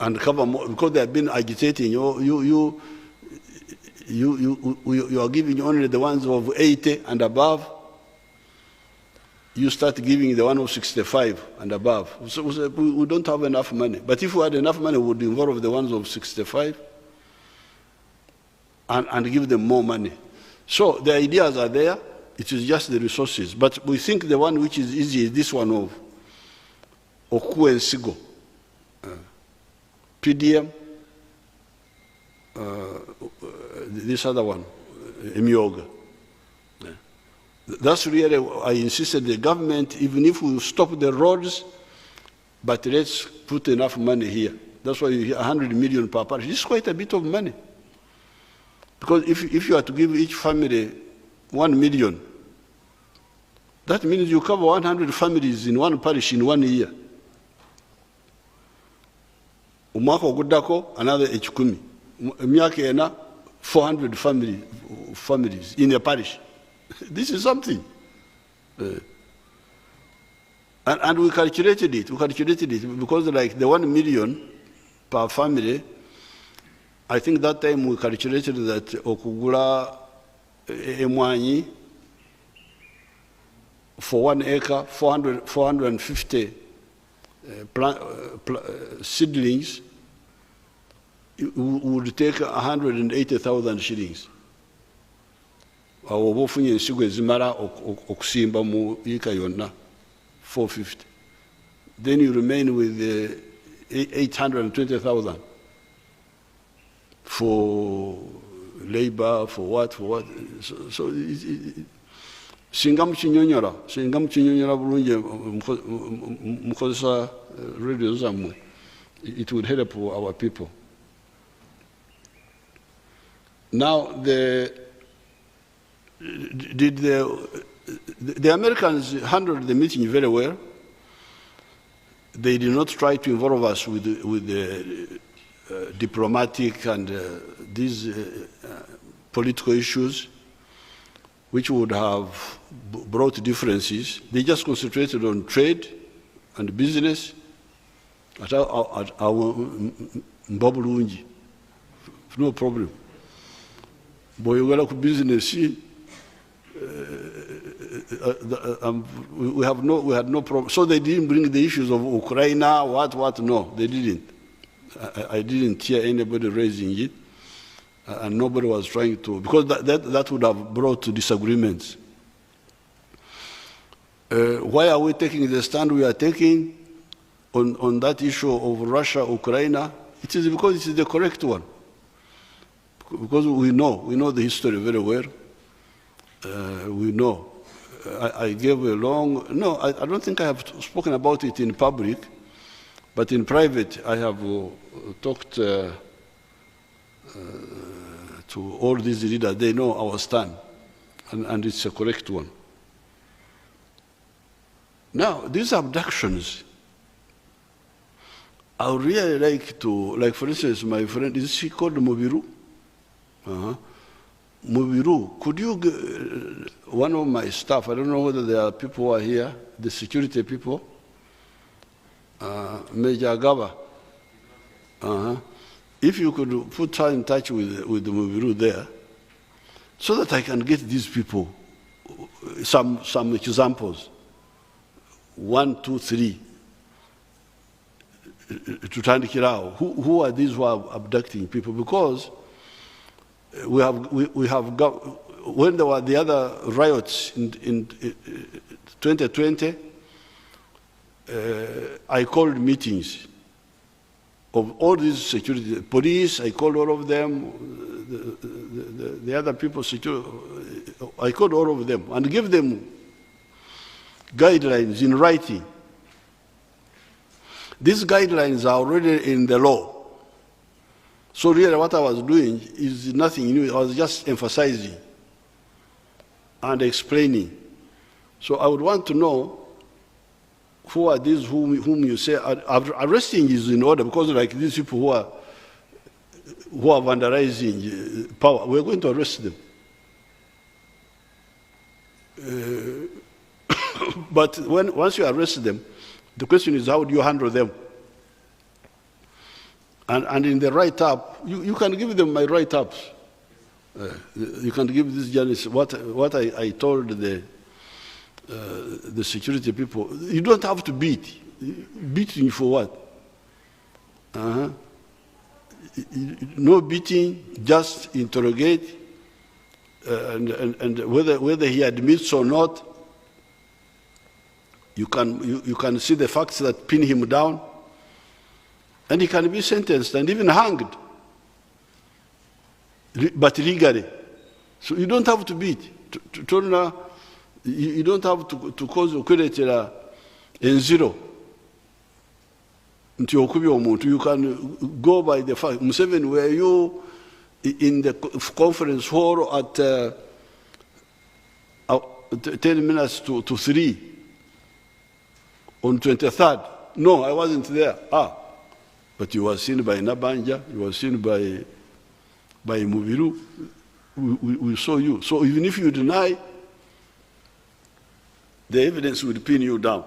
and cover more, because they have been agitating. You are giving only the ones of 80 and above. You start giving the one of 65 and above. So we don't have enough money. But if we had enough money, we would involve the ones of 65 and give them more money. So the ideas are there. It is just the resources. But we think the one which is easy is this one of Oku and Sigo. PDM, this other one, Myoga. That's really, I insisted the government, even if we stop the roads, but let's put enough money here. That's why you hear 100 million per parish. This is quite a bit of money. Because if you are to give each family 1 million, that means you cover 100 families in one parish in 1 year. Umwaka ogudako, another 10. Myaka ena, 400 families in a parish. This is something. And we calculated it. We calculated it because like the 1 million per family, I think that time we calculated that okugula emwanyi for 1 acre, 450 seedlings, it would take 180,000 shillings. Awo bofunye ensigo ezimala okusimba mu eka yonna 450. Then you remain with 820,000 for labor, for what. So singa mukinyonyola bulungi mukozesa radio zammwe, it would help our people. Now, the Americans handled the meeting very well. They did not try to involve us with the diplomatic and these political issues, which would have brought differences. They just concentrated on trade and business. No problem. Boyogala ku business. We had no problem. So they didn't bring the issues of Ukraine, what, no, they didn't. I didn't hear anybody raising it, and nobody was trying to, because that would have brought to disagreements. Why are we taking the stand we are taking on that issue of Russia, Ukraine? It is because it is the correct one. Because we know the history very well. We know. I gave a long, no, I don't think I have spoken about it in public, but in private I have talked to all these leaders. They know our stand, and it's a correct one. Now, these abductions, I would really like to, like for instance, my friend, is she called Mubiru? Mubiru, could you, one of my staff, I don't know whether there are people who are here, the security people, Major Gaba, if you could put her in touch with the Mubiru there, so that I can get these people some examples, 1, 2, 3, to Tandikirao. Who are these who are abducting people? Because we have got, when there were the other riots in 2020, I called meetings of all these security, police, I called all of them, the other people, security, I called all of them and gave them guidelines in writing. These guidelines are already in the law. So really what I was doing is nothing new. I was just emphasizing and explaining. So I would want to know who are these whom you say arresting is in order, because like these people who are vandalizing power, we're going to arrest them. But once you arrest them, the question is how do you handle them? And in the write-up, you can give them my write-ups. You can give these journalists what I told the security people. You don't have to beat. Beating for what? No beating, just interrogate, and whether he admits or not, you can see the facts that pin him down, and he can be sentenced and even hanged, but legally. So you don't have to beat. You don't have to cause a credit in zero. You can go by the fact. Museveni, were you in the conference hall at 10 minutes to 3 on 23rd? No, I wasn't there. But you were seen by Nabanja, you were seen by Mubiru. We saw you. So even if you deny, the evidence would pin you down.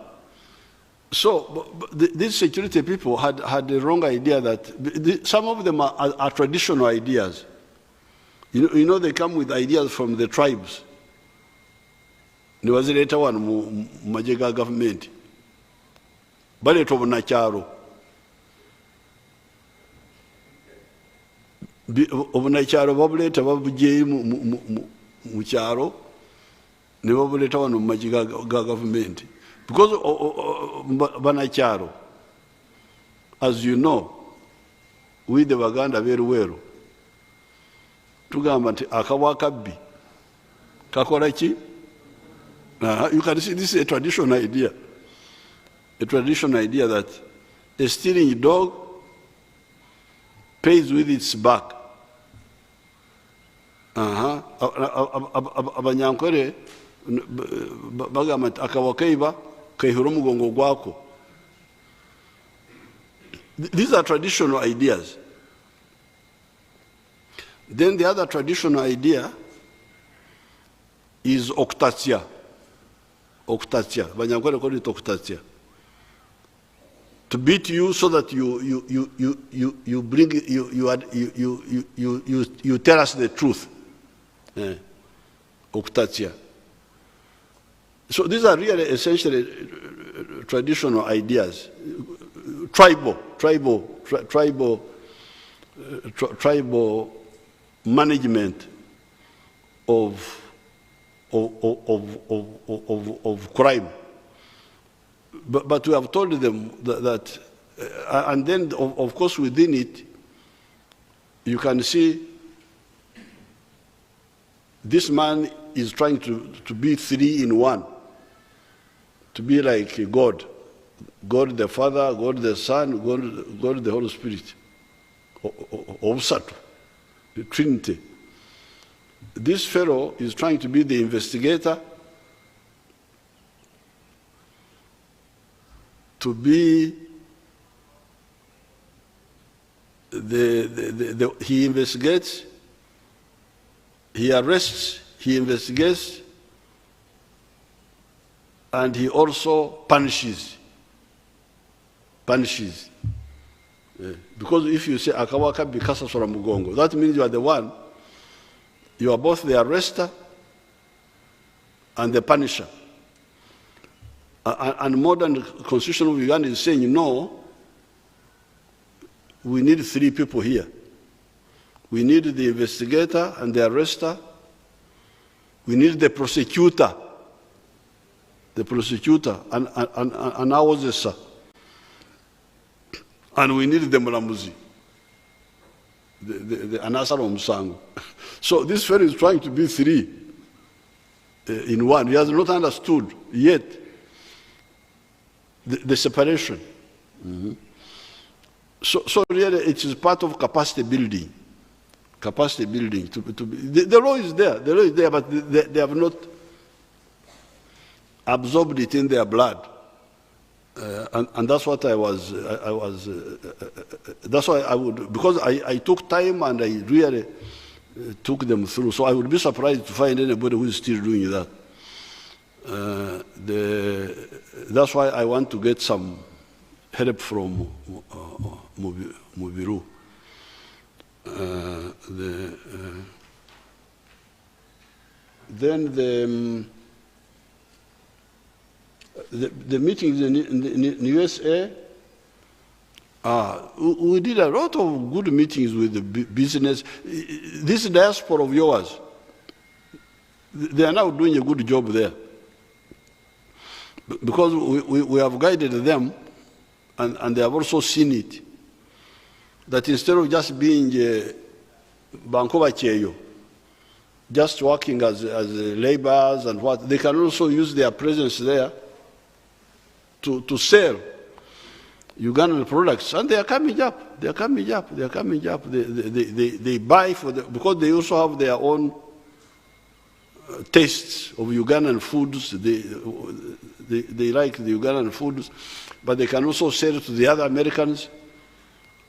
So these security people had the wrong idea that some of them are traditional ideas. You know, they come with ideas from the tribes. There was a later one, Majega government. But it was Nacharo. Obunacharo babuleta babuje mu kyaro ne babuleta wano mu majiga ga government because banacharo, as you know, we the Baganda very well, tugamba nti akawa kabbi kakola ki. You can see this is a traditional idea that a stealing dog pays with its back. Abanyankore bagamba nti akawa kaiba kaihura omugongo gwako. These are traditional ideas. Then the other traditional idea is oktatia. Oktatia. Banyankore call it oktatia. To beat you so that you tell us the truth. Oktatia. So these are really essentially traditional ideas. Tribal management of crime. But we have told them that and then of course within it, you can see this man is trying to be 3 in 1, to be like God. God the Father, God the Son, God the Holy Spirit. Obsatu, the Trinity. This fellow is trying to be the investigator, to be he investigates, he arrests, he investigates, and he also punishes. Because if you say akawaka bikasa sora mugongo, that means you are the one, you are both the arrester and the punisher. And modern constitution of Uganda is saying, no, we need 3 people here. We need the investigator and the arrester. We need the prosecutor. And I was the sir. And we need the mulamuzi, the anasar omusango. So this fellow is trying to be 3 in 1. He has not understood yet the separation. So really it is part of capacity building. The law is there, but they have not absorbed it in their blood. And that's what that's why I would, because I took time and I really took them through. So I would be surprised to find anybody who is still doing that. That's why I want to get some help from Mubiru. Then the meetings in the USA, we did a lot of good meetings with the business. This diaspora of yours, they are now doing a good job there. Because we have guided them, and they have also seen it, that instead of just being Bankova Cheyo, just working as laborers and what, they can also use their presence there to sell Ugandan products, and they are coming up. They buy because they also have their own tastes of Ugandan foods. They like the Ugandan foods, but they can also sell to the other Americans.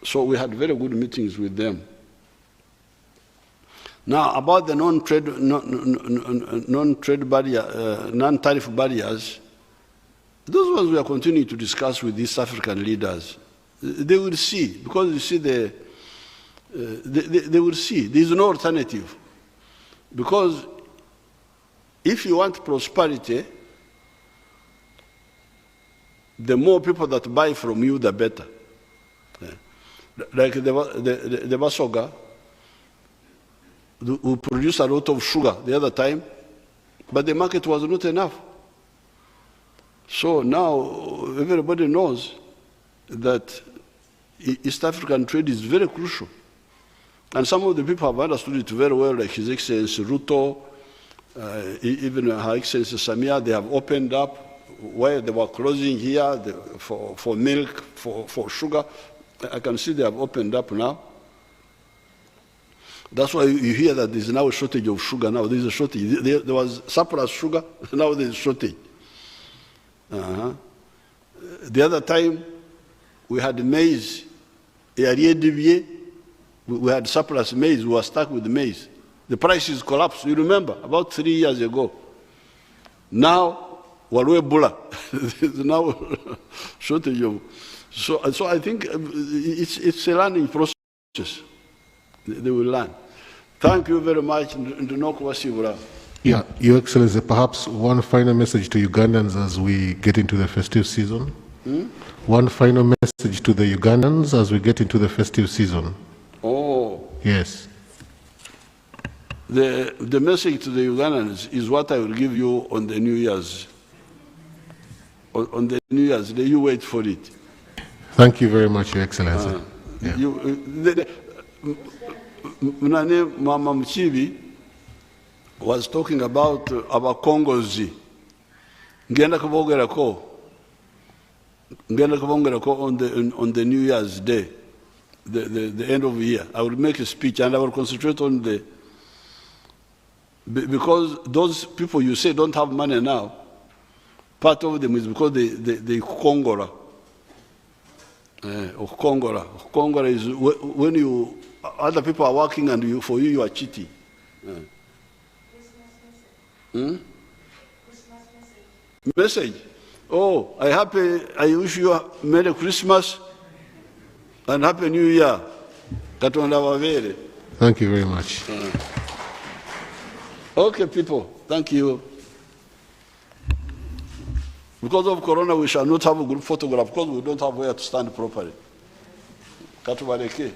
So we had very good meetings with them. Now about the non-tariff barriers, Those ones we are continuing to discuss with East African leaders. They will see, because you see they will see. There is no alternative. Because if you want prosperity, the more people that buy from you, the better. Like the Basoga, who produced a lot of sugar the other time, but the market was not enough. So now everybody knows that East African trade is very crucial. And some of the people have understood it very well, like His Excellency Ruto, even Her Excellency Samia. They have opened up where they were closing here for milk, for sugar. I can see they have opened up now. That's why you hear that there's now a shortage of sugar. Now there's a shortage. There was surplus sugar, now there's a shortage. The other time, we had maize. We had surplus maize. We were stuck with maize. The prices collapsed. You remember, about 3 years ago. Now, Walwe Bula. There's now shortage of. So I think it's a learning process. They will learn. Thank you very much. Yeah, Your Excellency, perhaps one final message to Ugandans as we get into the festive season. One final message to the Ugandans as we get into the festive season. Oh. Yes. The message to the Ugandans is what I will give you on the New Year's. On the New Year's Day, you wait for it. Thank you very much, Your Excellency. Mama Mchibi was talking about Kongozi. Ngenda kubongerako on the New Year's Day, the end of the year. I will make a speech and I will concentrate on because those people you say don't have money now, part of them is because they Kongora. Kongora. Kongora is when other people are working and for you are cheating. Message. Oh, I wish you a Merry Christmas and Happy New Year. Thank you very much. Okay, people, thank you. Because of Corona, we shall not have a group photograph because we don't have where to stand properly. Katubaleke.